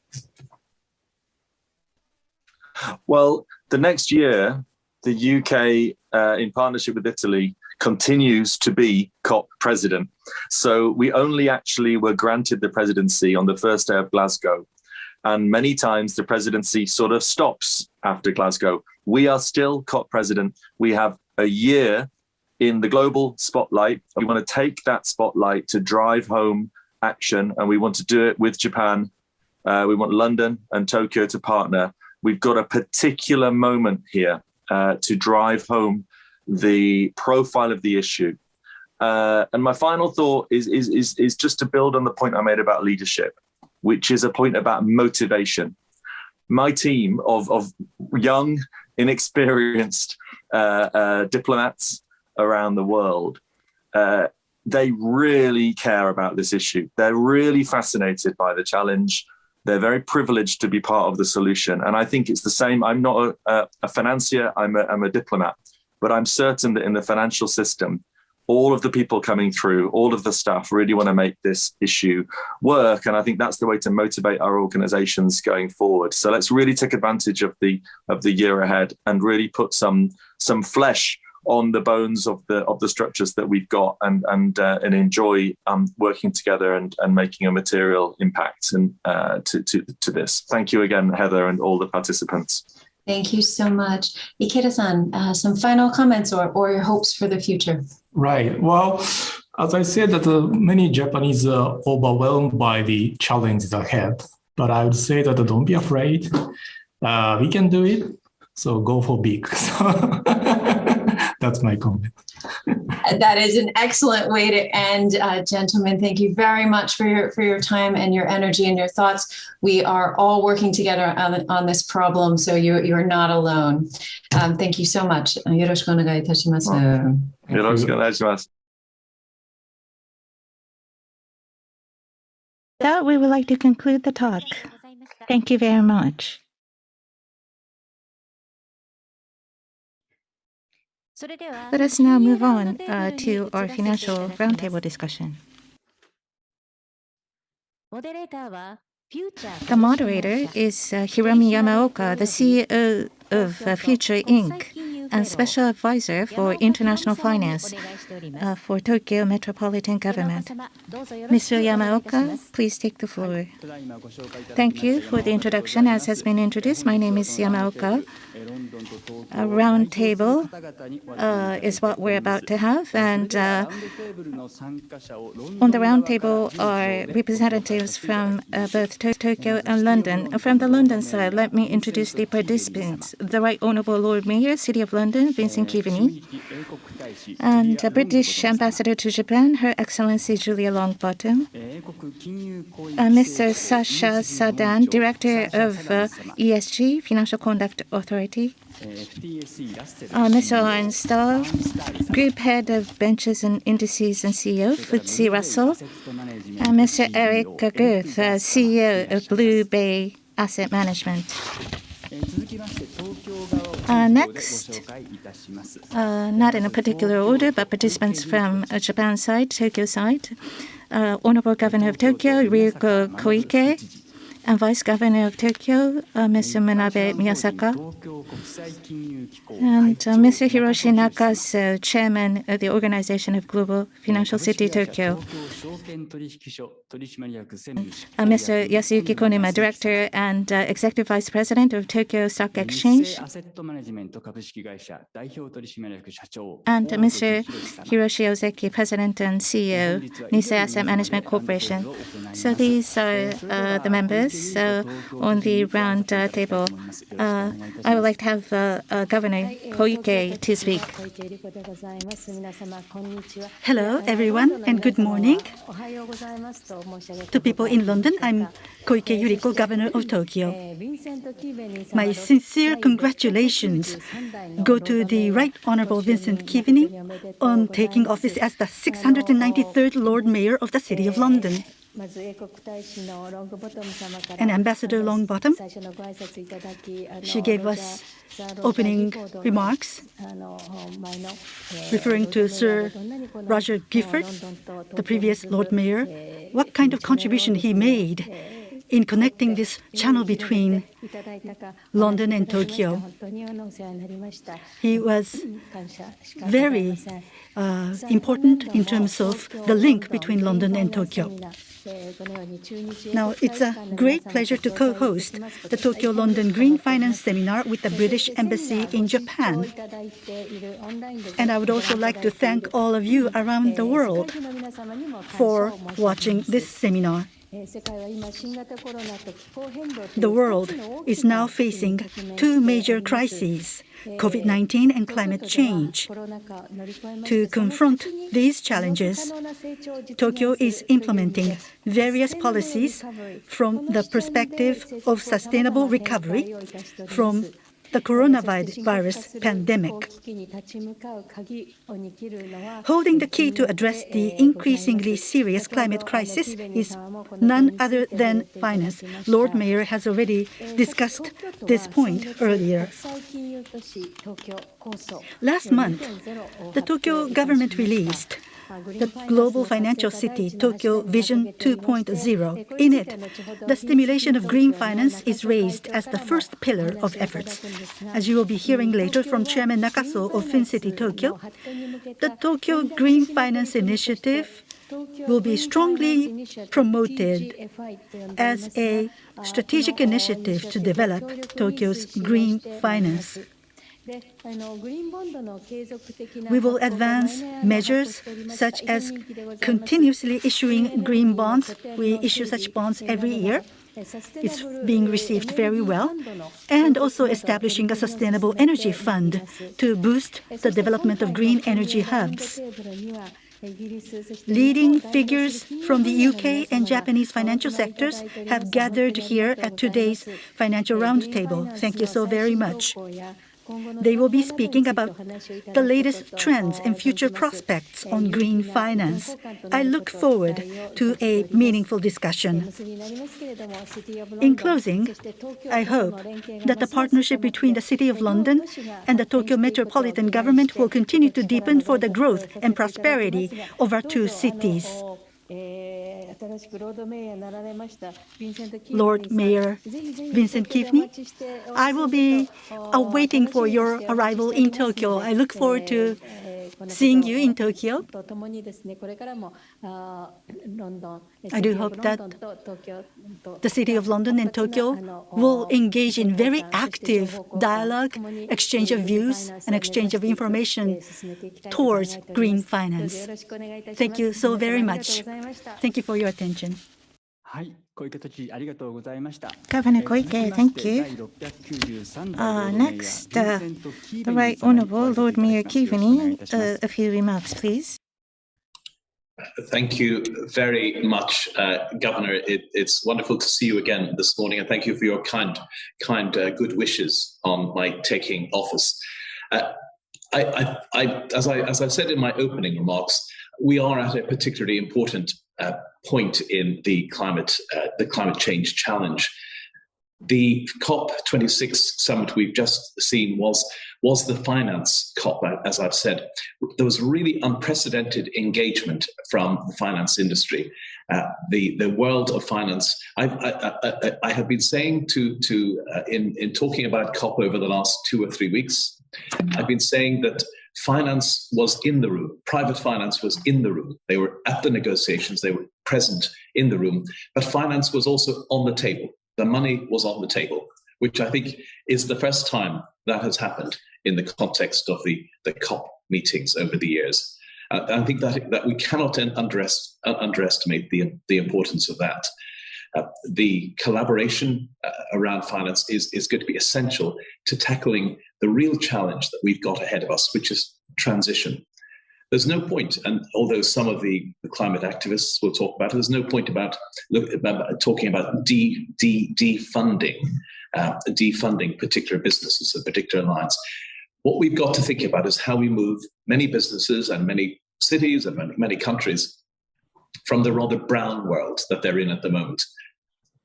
Well, the next year, the UK, in partnership with Italy, continues to be COP president. So we only actually were granted the presidency on the first day of Glasgow. And many times the presidency sort of stops after Glasgow. We are still COP president. We have a year in the global spotlight. We want to take that spotlight to drive home action, and we want to do it with Japan. We want London and Tokyo to partner. We've got a particular moment here to drive home the profile of the issue. And my final thought is just to build on the point I made about leadership, which is a point about motivation. My team of young, inexperienced diplomats around the world, they really care about this issue. They're really fascinated by the challenge. They're very privileged to be part of the solution. And I think it's the same. I'm not a financier, I'm a diplomat, but I'm certain that in the financial system, all of the people coming through, all of the staff really want to make this issue work. And I think that's the way to motivate our organizations going forward. So let's really take advantage of the year ahead and really put some flesh on the bones of the structures that we've got, and enjoy working together and making a material impact to this. Thank you again, Heather, and all the participants. Thank you so much. Ikeda-san, some final comments or your hopes for the future? Right. Well, as I said, that many Japanese are overwhelmed by the challenges ahead, but I would say that don't be afraid. We can do it. So go for big. That's my comment. That is an excellent way to end, gentlemen. Thank you very much for your time and your energy and your thoughts. We are all working together on this problem, so you're not alone. Thank you so much. よろしくお願いいたします。よろしくお願いします。That we would like to conclude the talk. Thank you very much. Let us now move on to our financial roundtable discussion. The moderator is Hiromi Yamaoka, the CEO of Future Inc. and Special Advisor for International Finance for Tokyo Metropolitan Government. Mr. Yamaoka, please take the floor. Thank you for the introduction. As has been introduced, my name is Yamaoka. A round table is what we're about to have, and on the round table are representatives from both Tokyo and London. From the London side, let me introduce the participants. The Right Honourable Lord Mayor, City of London, Vincent Kiveny, and British Ambassador to Japan, Her Excellency Julia Longbottom, Mr. Sasha Sadan, Director of ESG, Financial Conduct Authority, Mr. Lawrence Starr, Group Head of Benches and Indices and CEO, FTSE Russell, and Mr. Eric Guth, CEO of Blue Bay Asset Management. Next, not in a particular order, but participants from Japan side, Tokyo side, Honorable Governor of Tokyo, Ryuko Koike, and Vice Governor of Tokyo, Mr. Manabe Miyasaka, and Mr. Hiroshi Nakasu, Chairman of the Organization of Global Financial City Tokyo, Mr. Yasuyuki Konuma, Director and Executive Vice President of Tokyo Stock Exchange, and Mr. Hiroshi Ozeki, President and CEO, Nissay Asset Management Corporation. So these are the members on the round table. I would like to have Governor Koike to speak. Hello, everyone, and good morning. To people in London, I'm Koike Yuriko, Governor of Tokyo. My sincere congratulations go to the Right Honorable Vincent Kivini on taking office as the 693rd Lord Mayor of the City of London. And Ambassador Longbottom, she gave us opening remarks referring to Sir Roger Gifford, the previous Lord Mayor, what kind of contribution he made in connecting this channel between London and Tokyo. He was very important in terms of the link between London and Tokyo. Now, it's a great pleasure to co-host the Tokyo-London Green Finance Seminar with the British Embassy in Japan. And I would also like to thank all of you around the world for watching this seminar. The world is now facing two major crises, COVID-19 and climate change. To confront these challenges, Tokyo is implementing various policies from the perspective of sustainable recovery from the coronavirus pandemic. Holding the key to address the increasingly serious climate crisis is none other than finance. Lord Mayor has already discussed this point earlier. Last month, the Tokyo government released the Global Financial City Tokyo Vision 2.0. In it, the stimulation of green finance is raised as the first pillar of efforts. As you will be hearing later from Chairman Nakaso of FinCity Tokyo, the Tokyo Green Finance Initiative will be strongly promoted as a strategic initiative to develop Tokyo's green finance. We will advance measures such as continuously issuing green bonds. We issue such bonds every year. It's being received very well. And also establishing a sustainable energy fund to boost the development of green energy hubs. Leading figures from the UK and Japanese financial sectors have gathered here at today's financial roundtable. Thank you so very much. They will be speaking about the latest trends and future prospects on green finance. I look forward to a meaningful discussion. In closing, I hope that the partnership between the City of London and the Tokyo Metropolitan Government will continue to deepen for the growth and prosperity of our two cities. Lord Mayor Vincent Kivini, I will be waiting for your arrival in Tokyo. I look forward to seeing you in Tokyo. I do hope that the City of London and Tokyo will engage in very active dialogue, exchange of views, and exchange of information towards green finance. Thank you so very much. Thank you for your attention. Governor Koike, thank you. Next, the Right Honourable Lord Mayor Kivini, a few remarks, please. Thank you very much, Governor. It's wonderful to see you again this morning, and thank you for your kind good wishes on my taking office. As I said in my opening remarks, we are at a particularly important point in the climate change challenge. The COP26 summit we've just seen was the finance COP, as I've said. There was really unprecedented engagement from the finance industry. The world of finance. I have been saying in talking about COP over the last 2 or 3 weeks, I've been saying that finance was in the room. Private finance was in the room. They were at the negotiations. They were present in the room. But finance was also on the table. The money was on the table, which I think is the first time that has happened in the context of the COP meetings over the years. I think that we cannot underestimate the importance of that. The collaboration around finance is going to be essential to tackling the real challenge that we've got ahead of us, which is transition. There's no point, and although some of the climate activists will talk about it, there's no point about talking about defunding particular businesses and particular lines. What we've got to think about is how we move many businesses and many cities and many countries from the rather brown world that they're in at the moment,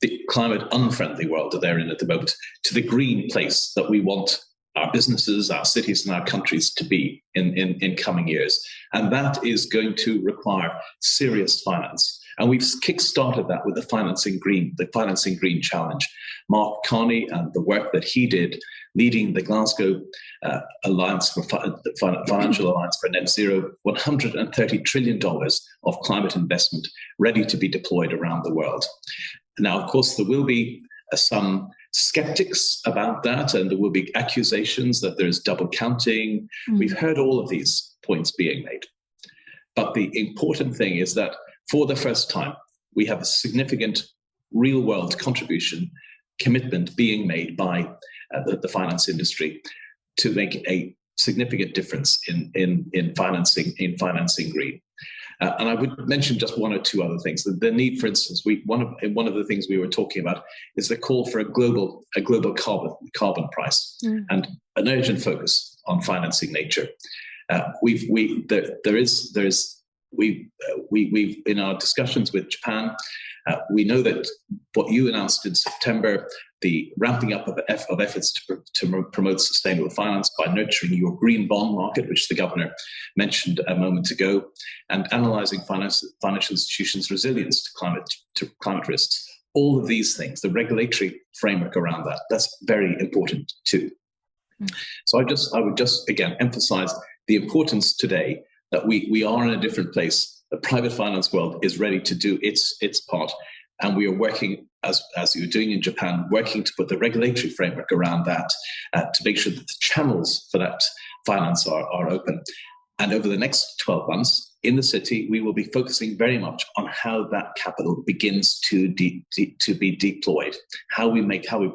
the climate unfriendly world that they're in at the moment, to the green place that we want our businesses, our cities, and our countries to be in coming years. And that is going to require serious finance. And we've kick-started that with the Financing Green Challenge. Mark Carney and the work that he did leading the Glasgow Alliance for Financial Alliance for Net Zero, $130 trillion of climate investment ready to be deployed around the world. Now, of course, there will be some skeptics about that, and there will be accusations that there's double counting. We've heard all of these points being made. But the important thing is that for the first time, we have a significant real-world contribution commitment being made by the finance industry to make a significant difference in financing green. And I would mention just one or two other things. The need, for instance, one of the things we were talking about is the call for a global carbon price and an urgent focus on financing nature. We've in our discussions with Japan, we know that what you announced in September, the ramping up of efforts to promote sustainable finance by nurturing your green bond market, which the governor mentioned a moment ago, and analysing financial institutions' resilience to climate risks. All of these things, the regulatory framework around that's very important too. So I would just again emphasise the importance today that we are in a different place. The private finance world is ready to do its part, and we are working, as you're doing in Japan, working to put the regulatory framework around that to make sure that the channels for that finance are open. And over the next 12 months in the city, we will be focusing very much on how that capital begins to be deployed, how we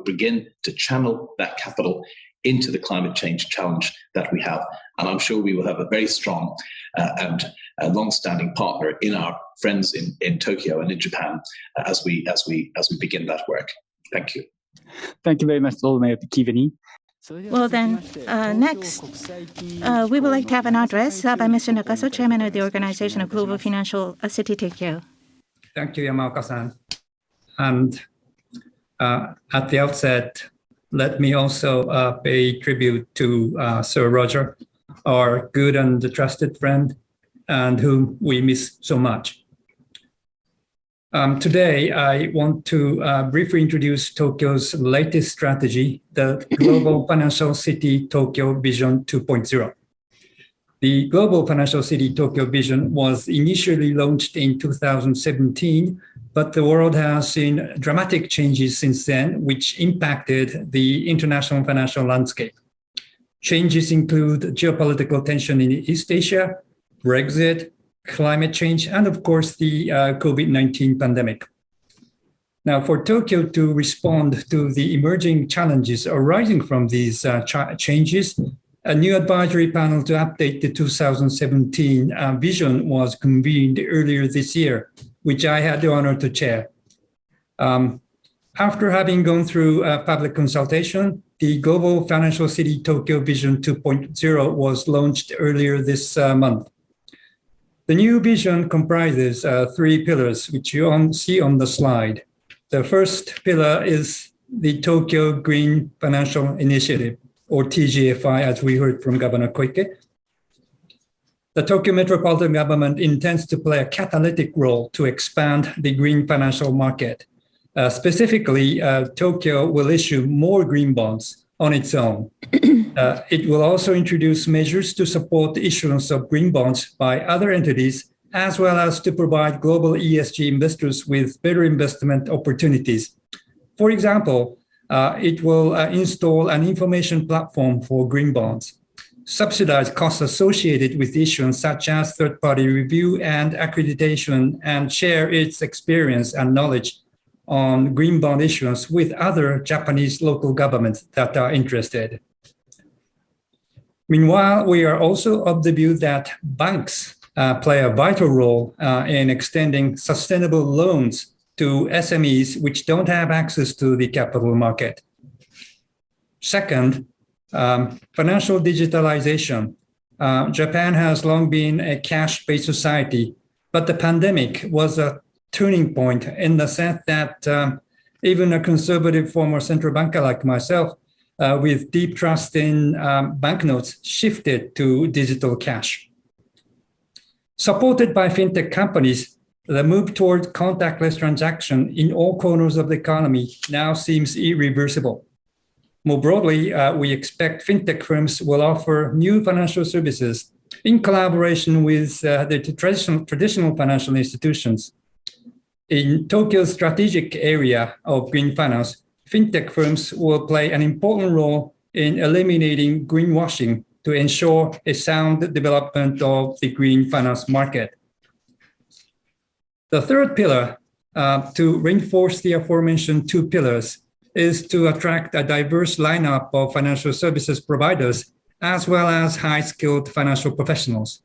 begin to channel that capital into the climate change challenge that we have. And I'm sure we will have a very strong and long-standing partner in our friends in Tokyo and in Japan as we begin that work. Thank you. Thank you very much, Lord Mayor Kiveni. Well then, next, we would like to have an address by Mr. Nakaso, Chairman of the Organization of Global Financial City Tokyo. Thank you, Yamaoka-san. And at the outset, let me also pay tribute to Sir Roger, our good and trusted friend, and whom we miss so much. Today, I want to briefly introduce Tokyo's latest strategy, the Global Financial City Tokyo Vision 2.0. The Global Financial City Tokyo Vision was initially launched in 2017, but the world has seen dramatic changes since then, which impacted the international financial landscape. Changes include geopolitical tension in East Asia, Brexit, climate change, and of course, the COVID-19 pandemic. Now, for Tokyo to respond to the emerging challenges arising from these changes, a new advisory panel to update the 2017 vision was convened earlier this year, which I had the honor to chair. After having gone through public consultation, the Global Financial City Tokyo Vision 2.0 was launched earlier this month. The new vision comprises 3 pillars, which you see on the slide. The first pillar is the Tokyo Green Financial Initiative, or TGFI, as we heard from Governor Koike. The Tokyo Metropolitan Government intends to play a catalytic role to expand the green financial market. Specifically, Tokyo will issue more green bonds on its own. It will also introduce measures to support the issuance of green bonds by other entities, as well as to provide global ESG investors with better investment opportunities. For example, it will install an information platform for green bonds, subsidize costs associated with issuance, such as third-party review and accreditation, and share its experience and knowledge on green bond issuance with other Japanese local governments that are interested. Meanwhile, we are also of the view that banks play a vital role in extending sustainable loans to SMEs which don't have access to the capital market. Second, financial digitalization. Japan has long been a cash-based society, but the pandemic was a turning point in the sense that even a conservative former central banker like myself, with deep trust in banknotes, shifted to digital cash. Supported by fintech companies, the move toward contactless transaction in all corners of the economy now seems irreversible. More broadly, we expect fintech firms will offer new financial services in collaboration with the traditional financial institutions. In Tokyo's strategic area of green finance, fintech firms will play an important role in eliminating greenwashing to ensure a sound development of the green finance market. The third pillar, to reinforce the aforementioned two pillars, is to attract a diverse lineup of financial services providers, as well as high-skilled financial professionals.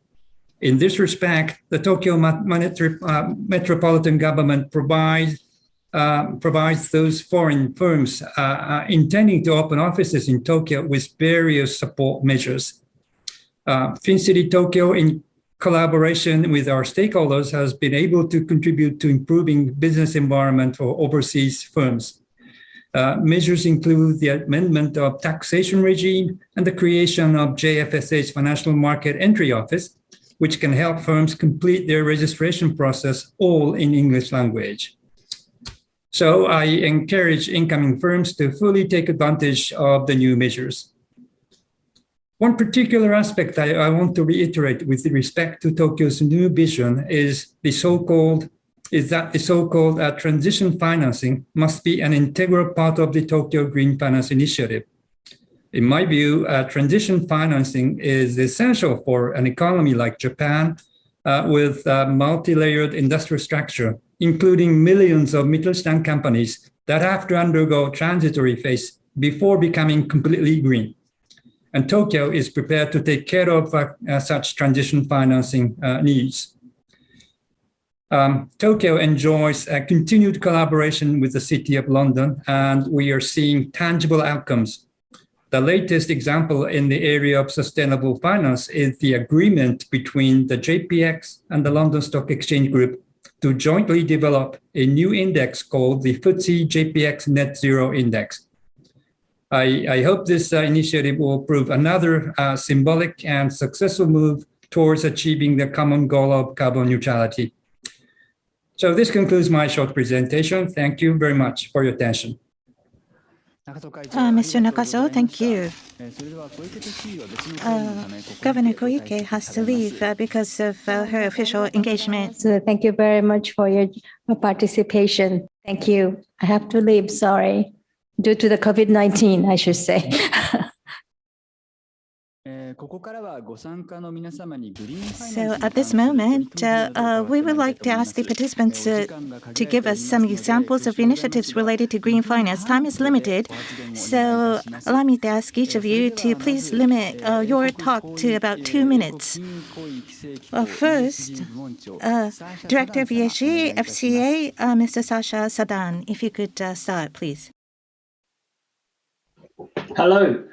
In this respect, the Tokyo Metropolitan Government provides those foreign firms intending to open offices in Tokyo with various support measures. FinCity Tokyo, in collaboration with our stakeholders, has been able to contribute to improving business environment for overseas firms. Measures include the amendment of taxation regime and the creation of JFSA's Financial Market Entry Office, which can help firms complete their registration process all in English language. So I encourage incoming firms to fully take advantage of the new measures. One particular aspect I want to reiterate with respect to Tokyo's new vision is that the so-called transition financing must be an integral part of the Tokyo Green Finance Initiative. In my view, transition financing is essential for an economy like Japan with a multi-layered industrial structure, including millions of Mittelstand companies that have to undergo transitory phase before becoming completely green. And Tokyo is prepared to take care of such transition financing needs. Tokyo enjoys a continued collaboration with the City of London, and we are seeing tangible outcomes. The latest example in the area of sustainable finance is the agreement between the JPX and the London Stock Exchange Group to jointly develop a new index called the FTSE JPX Net Zero Index. I hope this initiative will prove another symbolic and successful move towards achieving the common goal of carbon neutrality. So this concludes my short presentation. Thank you very much for your attention. Mr. Nakazo, thank you. Governor Koike has to leave because of her official engagement. So thank you very much for your participation. Thank you. I have to leave, sorry, due to the COVID-19, I should say. So at this moment, we would like to ask the participants to give us some examples of initiatives related to green finance. Time is limited, so allow me to ask each of you to please limit your talk to about 2 minutes. First, Director of ESG, FCA, Mr. Sasha Sadan, if you could start, please. Hello.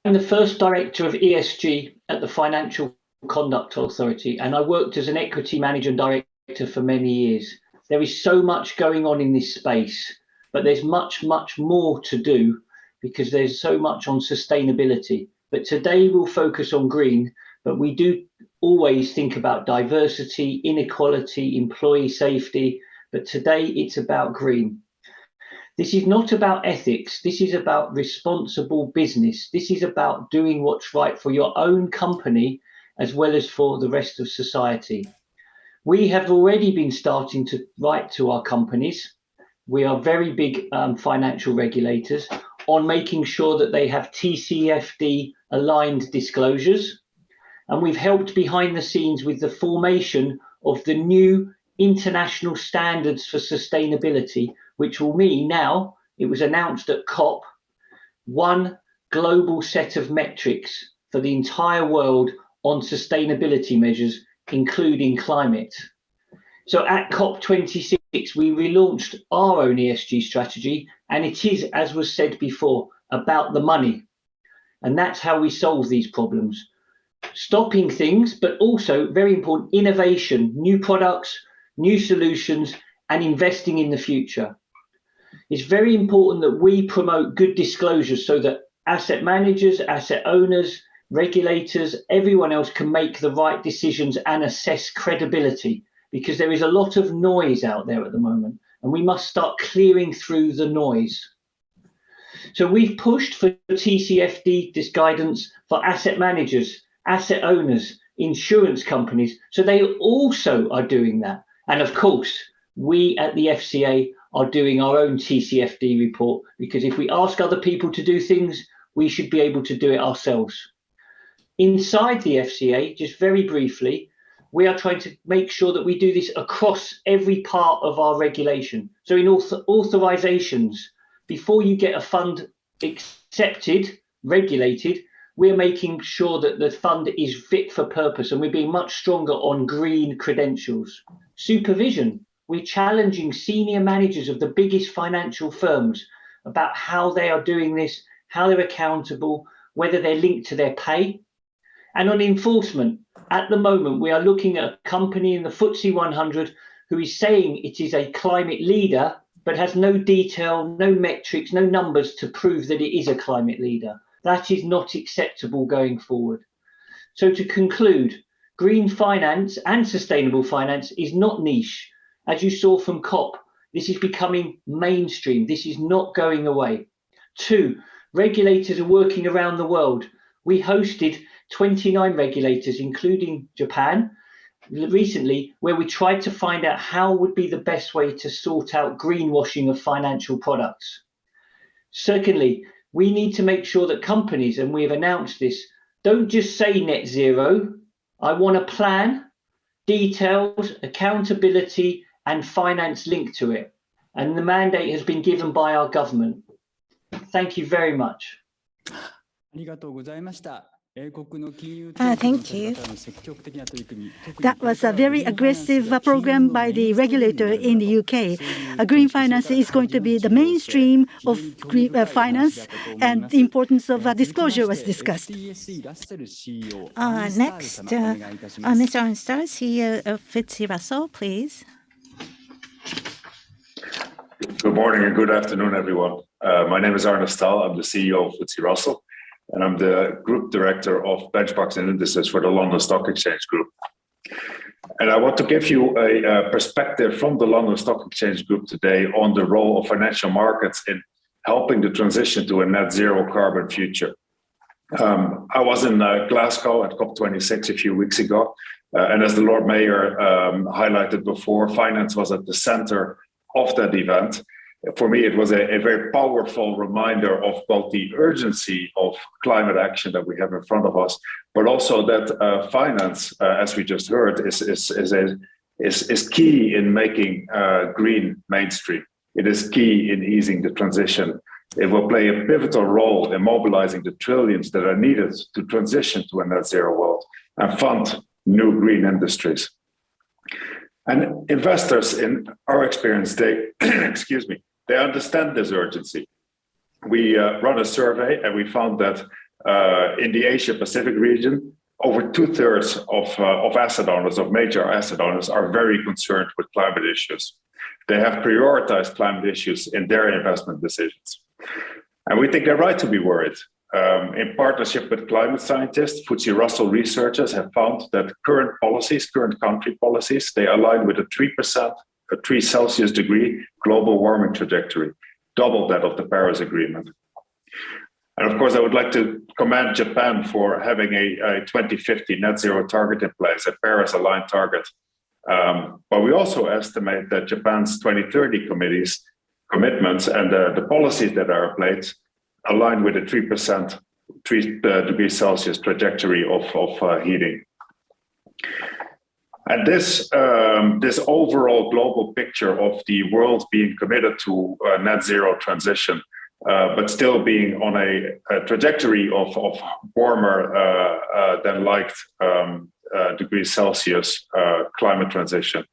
I'm the first director of ESG at the Financial Conduct Authority, and I worked as an equity manager and director for many years. There is so much going on in this space. but there's much, much more to do because there's so much on sustainability. But today we'll focus on green, but we do always think about diversity, inequality, employee safety, but today it's about green. This is not about ethics. This is about responsible business. This is about doing what's right for your own company as well as for the rest of society. We have already been starting to write to our companies. We are very big financial regulators on making sure that they have TCFD aligned disclosures. And we've helped behind the scenes with the formation of the new international standards for sustainability, which will mean now, it was announced at COP, one global set of metrics for the entire world on sustainability measures, including climate. So at COP26, we relaunched our own ESG strategy, and it is, as was said before, about the money. And that's how we solve these problems. Stopping things, but also, very important, innovation, new products, new solutions, and investing in the future. It's very important that we promote good disclosures so that asset managers, asset owners, regulators, everyone else can make the right decisions and assess credibility, because there is a lot of noise out there at the moment, and we must start clearing through the noise. So we've pushed for TCFD guidance for asset managers, asset owners, insurance companies, so they also are doing that. And of course, we at the FCA are doing our own TCFD report, because if we ask other people to do things, we should be able to do it ourselves. Inside the FCA, just very briefly, we are trying to make sure that we do this across every part of our regulation. So in authorizations, before you get a fund accepted, regulated, we're making sure that the fund is fit for purpose, and we're being much stronger on green credentials. Supervision, we're challenging senior managers of the biggest financial firms about how they are doing this, how they're accountable, whether they're linked to their pay. And on enforcement, at the moment, we are looking at a company in the FTSE 100 who is saying it is a climate leader, but has no detail, no metrics, no numbers to prove that it is a climate leader. That is not acceptable going forward. So to conclude, green finance and sustainable finance is not niche. As you saw from COP, this is becoming mainstream. This is not going away. 2, regulators are working around the world. We hosted 29 regulators, including Japan, recently, where we tried to find out how would be the best way to sort out greenwashing of financial products. Secondly, we need to make sure that companies, and we have announced this, don't just say net zero. I want a plan, details, accountability, and finance linked to it. And the mandate has been given by our government. Thank you very much. Thank you. That was a very aggressive program by the regulator in the UK. Green finance is going to be the mainstream of green finance, and the importance of disclosure was discussed. Next, Mr. Arnstar, CEO of FTSE Russell, please. Good morning and good afternoon, everyone. My name is Arne Staal. I'm the CEO of FTSE Russell, and I'm the Group Director of Benchmarks and Indices for the London Stock Exchange Group. And I want to give you a perspective from the London Stock Exchange Group today on the role of financial markets in helping the transition to a net zero carbon future. I was in Glasgow at COP26 a few weeks ago, and as the Lord Mayor highlighted before, finance was at the center of that event. For me, it was a very powerful reminder of both the urgency of climate action that we have in front of us, but also that finance, as we just heard, is key in making green mainstream. It is key in easing the transition. It will play a pivotal role in mobilizing the trillions that are needed to transition to a net zero world and fund new green industries. And investors, in our experience, they, they understand this urgency. We run a survey and we found that in the Asia Pacific region, over 2/3 of asset owners, of major asset owners, are very concerned with climate issues. They have prioritized climate issues in their investment decisions. And we think they're right to be worried. In partnership with climate scientists, FTSE Russell researchers have found that current country policies, they align with a 3 Celsius degree global warming trajectory, double that of the Paris Agreement. And of course, I would like to commend Japan for having a 2050 net zero target in place, a Paris-aligned target. But we also estimate that Japan's 2030 commitments and the policies that are in place align with a 3 degrees Celsius trajectory of heating. And this overall global picture of the world being committed to a net zero transition, but still being on a trajectory of warmer than liked degrees Celsius climate transition,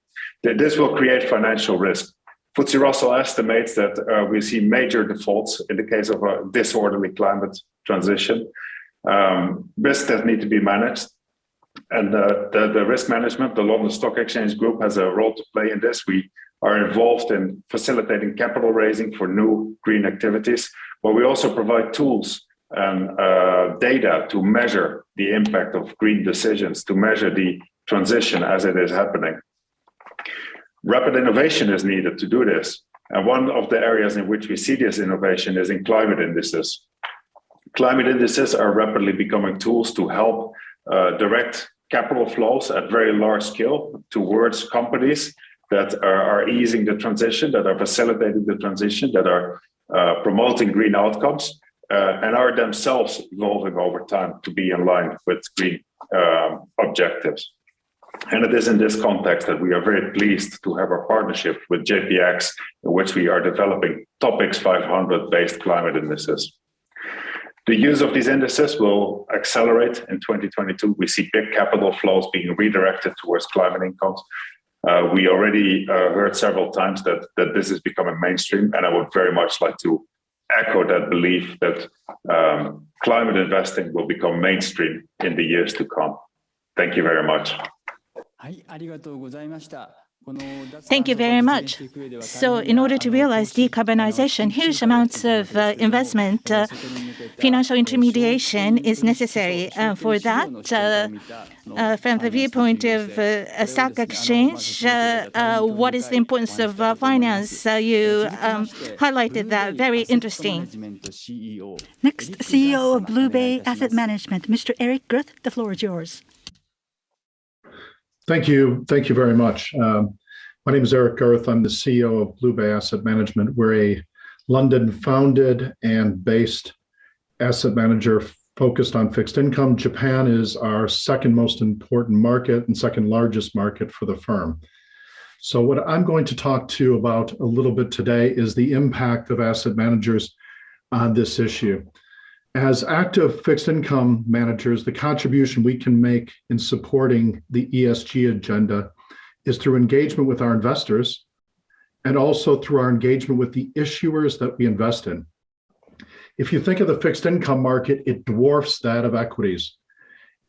this will create financial risk. FTSE Russell estimates that we see major defaults in the case of a disorderly climate transition, risks that need to be managed. And the risk management, the London Stock Exchange Group has a role to play in this. We are involved in facilitating capital raising for new green activities, but we also provide tools and data to measure the impact of green decisions, to measure the transition as it is happening. Rapid innovation is needed to do this. And one of the areas in which we see this innovation is in climate indices. Climate indices are rapidly becoming tools to help direct capital flows at very large scale towards companies that are easing the transition, that are facilitating the transition, that are promoting green outcomes, and are themselves evolving over time to be in line with green objectives. And it is in this context that we are very pleased to have a partnership with JPX, in which we are developing TOPIX 500 based climate indices. The use of these indices will accelerate in 2022. We see big capital flows being redirected towards climate incomes. We already heard several times that this is becoming mainstream, and I would very much like to echo that belief that climate investing will become mainstream in the years to come. Thank you very much. Thank you very much. So in order to realize decarbonization, huge amounts of investment, financial intermediation is necessary. For that, from the viewpoint of a stock exchange, what is the importance of finance? You highlighted that. Very interesting. Next, CEO of Blue Bay Asset Management, Mr. Eric Gruth, the floor is yours. Thank you. Thank you very much. My name is Eric Garth. I'm the CEO of Blue Bay Asset Management. We're a London-founded and based asset manager focused on fixed income. Japan is our second most important market and second largest market for the firm. So what I'm going to talk to you about a little bit today is the impact of asset managers on this issue. As active fixed income managers, the contribution we can make in supporting the ESG agenda is through engagement with our investors and also through our engagement with the issuers that we invest in. If you think of the fixed income market, it dwarfs that of equities.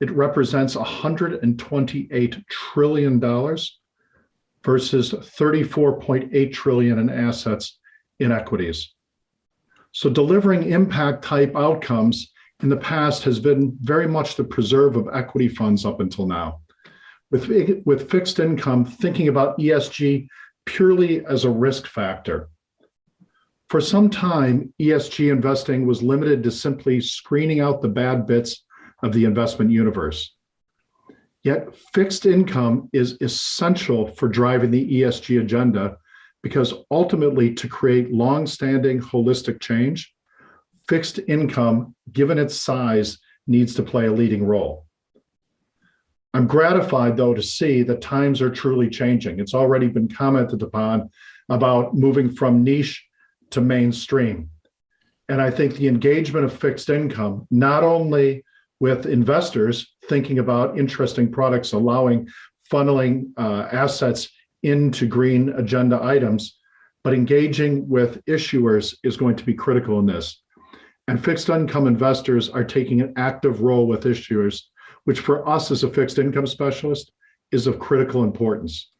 It represents $128 trillion versus $34.8 trillion in assets in equities. So delivering impact type outcomes in the past has been very much the preserve of equity funds up until now. With fixed income, thinking about ESG purely as a risk factor. For some time, ESG investing was limited to simply screening out the bad bits of the investment universe. Yet fixed income is essential for driving the ESG agenda, because ultimately, to create long-standing holistic change, fixed income, given its size, needs to play a leading role. I'm gratified, though, to see that times are truly changing. It's already been commented upon about moving from niche to mainstream. And I think the engagement of fixed income, not only with investors thinking about interesting products, allowing funneling assets into green agenda items, but engaging with issuers is going to be critical in this. And fixed income investors are taking an active role with issuers, which for us as a fixed income specialist is of critical importance.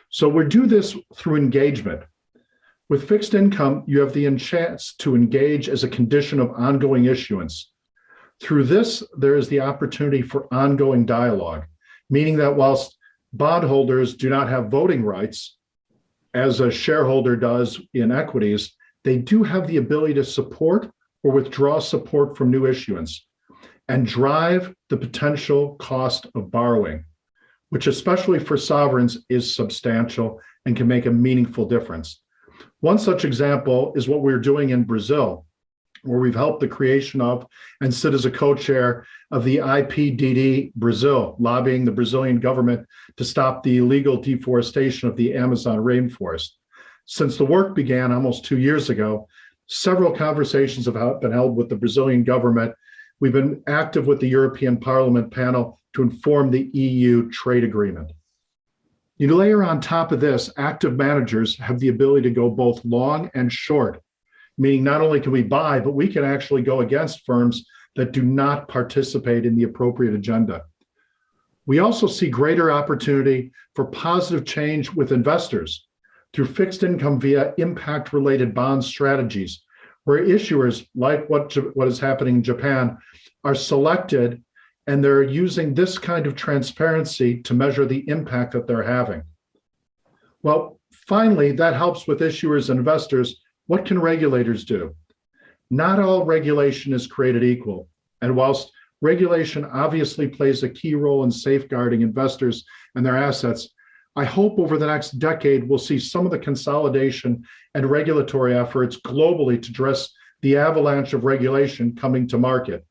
So we do this through engagement. With fixed income, you have the chance to engage as a condition of ongoing issuance. Through this, there is the opportunity for ongoing dialogue, meaning that whilst bondholders do not have voting rights, as a shareholder does in equities, they do have the ability to support or withdraw support from new issuance and drive the potential cost of borrowing, which especially for sovereigns is substantial and can make a meaningful difference. One such example is what we're doing in Brazil, where we've helped the creation of and sit as a co-chair of the IPDD Brazil, lobbying the Brazilian government to stop the illegal deforestation of the Amazon rainforest. Since the work began almost 2 years ago, several conversations have been held with the Brazilian government. We've been active with the European Parliament panel to inform the EU trade agreement. You layer on top of this, active managers have the ability to go both long and short, meaning not only can we buy, but we can actually go against firms that do not participate in the appropriate agenda. We also see greater opportunity for positive change with investors through fixed income via impact-related bond strategies, where issuers, like what is happening in Japan, are selected and they're using this kind of transparency to measure the impact that they're having. Well, finally, that helps with issuers and investors. What can regulators do? Not all regulation is created equal. And whilst regulation obviously plays a key role in safeguarding investors and their assets, I hope over the next decade we'll see some of the consolidation and regulatory efforts globally to address the avalanche of regulation coming to market.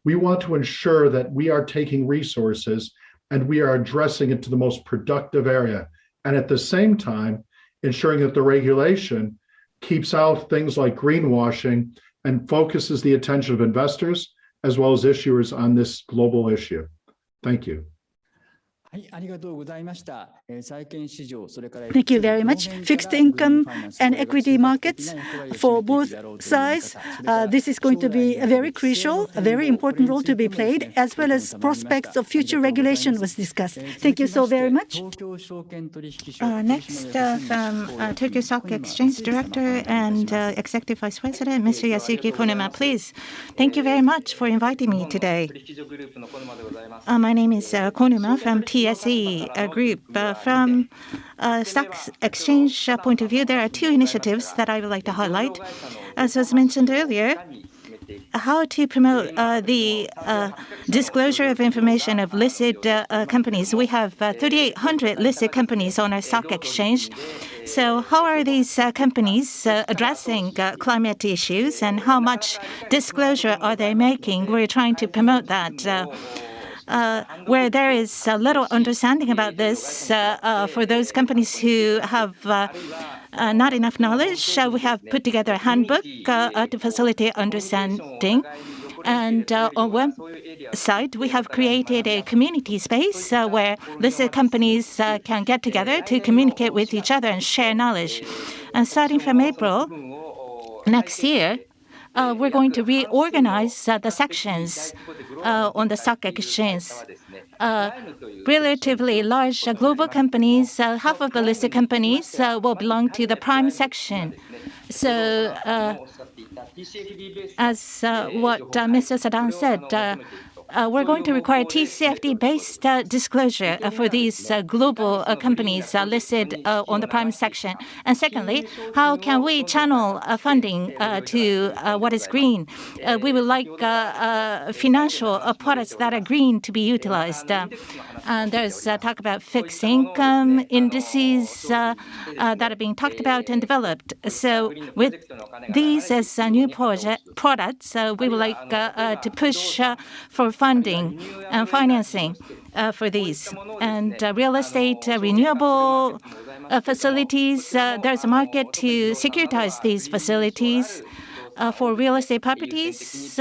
We want to ensure that we are taking resources and we are addressing it to the most productive area. And at the same time, ensuring that the regulation keeps out things like greenwashing and focuses the attention of investors as well as issuers on this global issue. Thank you. Thank you very much. Fixed income and equity markets for both sides. This is going to be a very crucial, a very important role to be played, as well as prospects of future regulation was discussed. Thank you so very much. Next, from Tokyo Stock Exchange Director and Executive Vice President, Mr. Yasuki Konuma, please. Thank you very much for inviting me today. My name is Konuma from TSE Group. From stock exchange point of view, there are two initiatives that I would like to highlight. As was mentioned earlier, how to promote the disclosure of information of listed companies. We have 3,800 listed companies on our stock exchange. So how are these companies addressing climate issues and how much disclosure are they making? We're trying to promote that. Where there is little understanding about this, for those companies who have not enough knowledge, we have put together a handbook to facilitate understanding. And on one side, we have created a community space where listed companies can get together to communicate with each other and share knowledge. And starting from April next year, we're going to reorganize the sections on the stock exchange. Relatively large global companies, half of the listed companies will belong to the prime section. So, as what Mr. Sadan said, we're going to require TCFD-based disclosure for these global companies listed on the prime section. And secondly, how can we channel funding to what is green? We would like financial products that are green to be utilized. And there's talk about fixed income indices that are being talked about and developed. So with these as new products, we would like to push for funding and financing for these. And real estate, renewable facilities, there's a market to securitize these facilities. For real estate properties,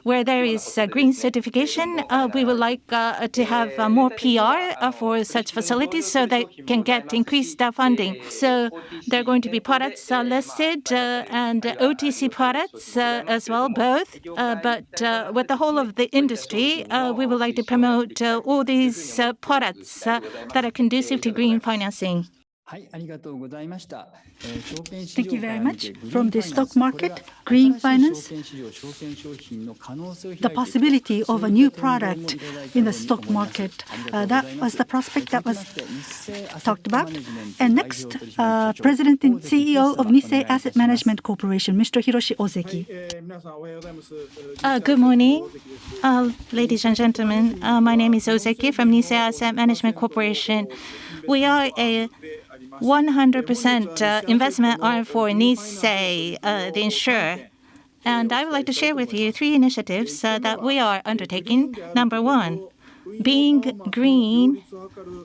where there is green certification, we would like to have more PR for such facilities so they can get increased funding. So there are going to be products listed and OTC products as well, both. But with the whole of the industry, we would like to promote all these products that are conducive to green financing. Thank you very much. From the stock market, green finance, the possibility of a new product in the stock market, that was the prospect that was talked about. And next, President and CEO of Nissay Asset Management Corporation, Mr. Hiroshi Ozeki. Good morning, ladies and gentlemen. My name is Ozeki from Nissay Asset Management Corporation. We are a 100% investment arm for Nissay, the insurer. And I would like to share with you 3 initiatives that we are undertaking. Number 1, being green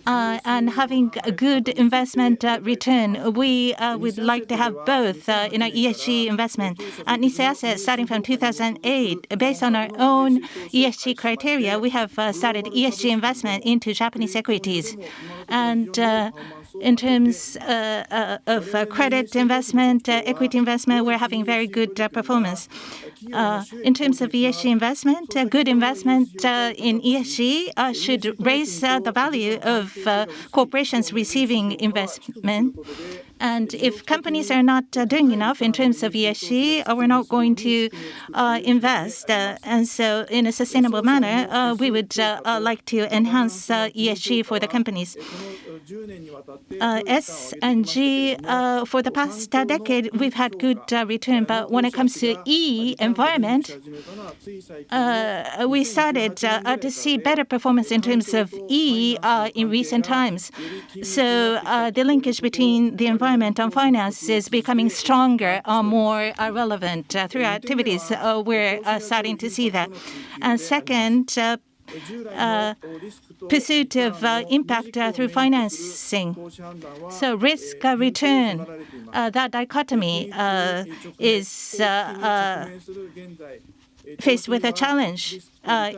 and having a good investment return. We would like to have both in our ESG investment. At Nissay Asset, starting from 2008, based on our own ESG criteria, we have started ESG investment into Japanese equities. And in terms of credit investment, equity investment, we're having very good performance. In terms of ESG investment, good investment in ESG should raise the value of corporations receiving investment. And if companies are not doing enough in terms of ESG, we're not going to invest. And so in a sustainable manner, we would like to enhance ESG for the companies. S&G, for the past decade, we've had good return. But when it comes to E, environment, we started to see better performance in terms of E in recent times. So the linkage between the environment and finance is becoming stronger, more relevant through our activities. We're starting to see that. And second, pursuit of impact through financing. So risk return, that dichotomy is faced with a challenge.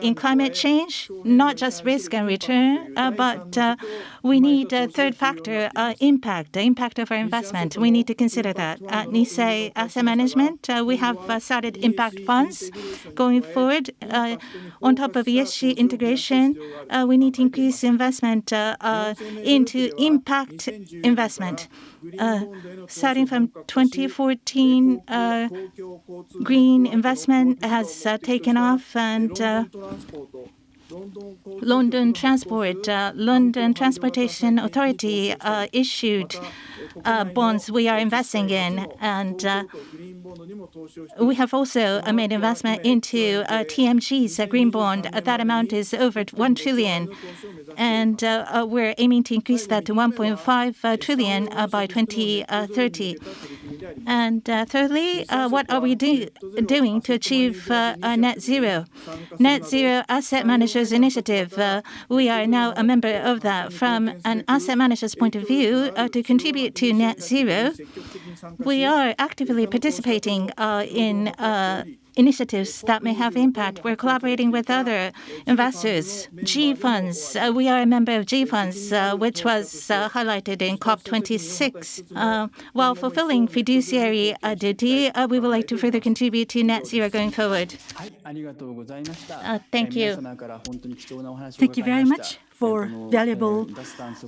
In climate change, not just risk and return, but we need a third factor, impact, the impact of our investment. We need to consider that. At Nissay Asset Management, we have started impact funds going forward. On top of ESG integration, we need to increase investment into impact investment. Starting from 2014, green investment has taken off, and London Transportation Authority issued bonds we are investing in, and we have also made investment into TMG's green bond. That amount is over 1 trillion, and we're aiming to increase that to 1.5 trillion by 2030. And thirdly, what are we doing to achieve net zero? Net Zero Asset Managers Initiative. We are now a member of that. From an asset manager's point of view, to contribute to net zero, we are actively participating in initiatives that may have impact. We're collaborating with other investors. G funds, we are a member of G funds, which was highlighted in COP26. While fulfilling fiduciary duty, we would like to further contribute to net zero going forward. Thank you. Thank you very much for valuable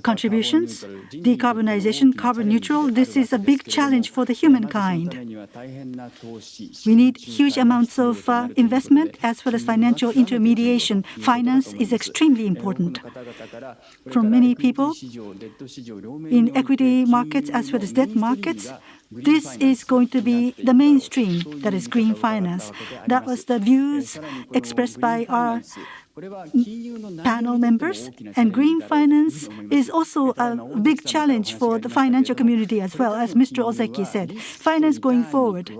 contributions. Decarbonization, carbon neutral, this is a big challenge for the humankind. We need huge amounts of investment as well as financial intermediation. Finance is extremely important. From many people in equity markets as well as debt markets, this is going to be the mainstream, that is green finance. That was the views expressed by our panel members, and green finance is also a big challenge for the financial community as well, as Mr. Ozeki said. Finance going forward,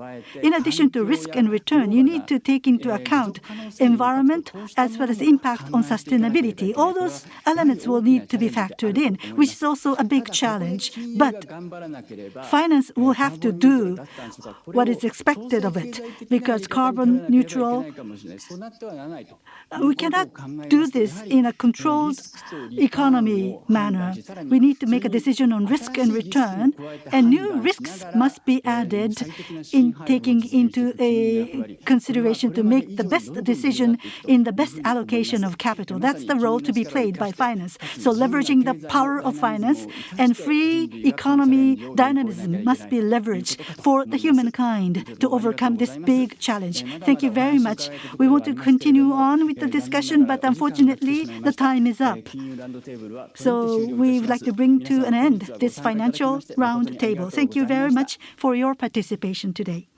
in addition to risk and return, you need to take into account environment as well as impact on sustainability. All those elements will need to be factored in, which is also a big challenge. But finance will have to do what is expected of it, because carbon neutral, we cannot cannot do this in a controlled economy manner. We need to make a decision on risk and return, and new risks must be added in taking into a consideration to make the best decision in the best allocation of capital. That's the role to be played by finance. So leveraging the power of finance and free economy dynamism must be leveraged for the humankind to overcome this big challenge. Thank you very much. We want to continue on with the discussion, but unfortunately, the time is up. So we would like to bring to an end this financial round table. Thank you very much for your participation today.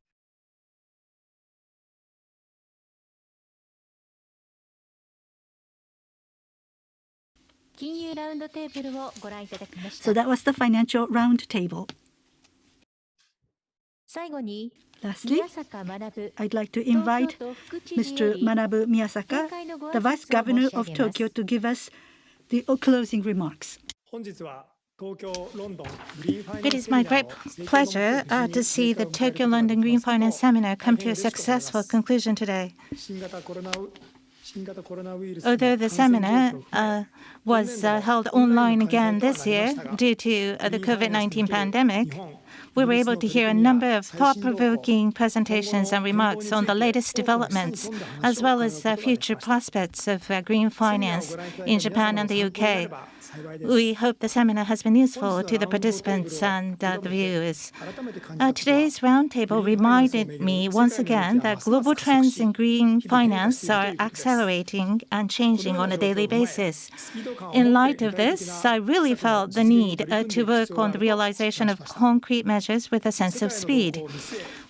So that was the financial round table. Lastly, I'd like to invite Mr. Manabu Miyasaka, the Vice Governor of Tokyo, to give us the closing remarks. It is my great pleasure to see the Tokyo-London Green Finance Seminar come to a successful conclusion today. Although the seminar was held online again this year due to the COVID-19 pandemic, we were able to hear a number of thought-provoking presentations and remarks on the latest developments, as well as future prospects of green finance in Japan and the UK. We hope the seminar has been useful to the participants and the viewers. Today's roundtable reminded me once again that global trends in green finance are accelerating and changing on a daily basis. In light of this, I really felt the need to work on the realization of concrete measures with a sense of speed.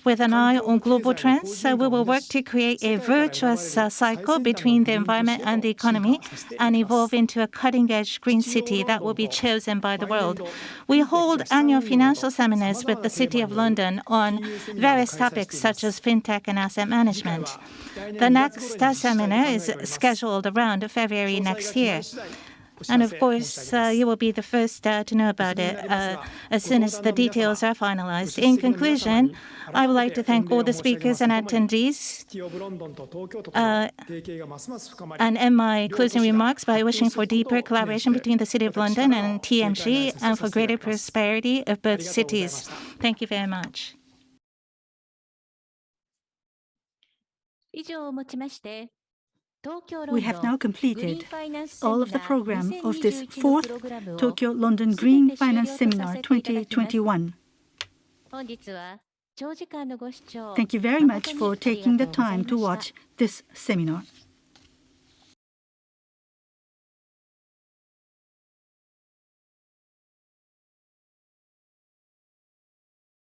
With an eye on global trends, we will work to create a virtuous cycle between the environment and the economy and evolve into a cutting-edge green city that will be chosen by the world. We hold annual financial seminars with the City of London on various topics such as fintech and asset management. The next seminar is scheduled around February next year. And of course, you will be the first to know about it as soon as the details are finalized. In conclusion, I would like to thank all the speakers and attendees and end my closing remarks by wishing for deeper collaboration between the City of London and TMG and for greater prosperity of both cities. Thank you very much. We have now completed all of the program of this 4th Tokyo-London Green Finance Seminar 2021. Thank you very much for taking the time to watch this seminar.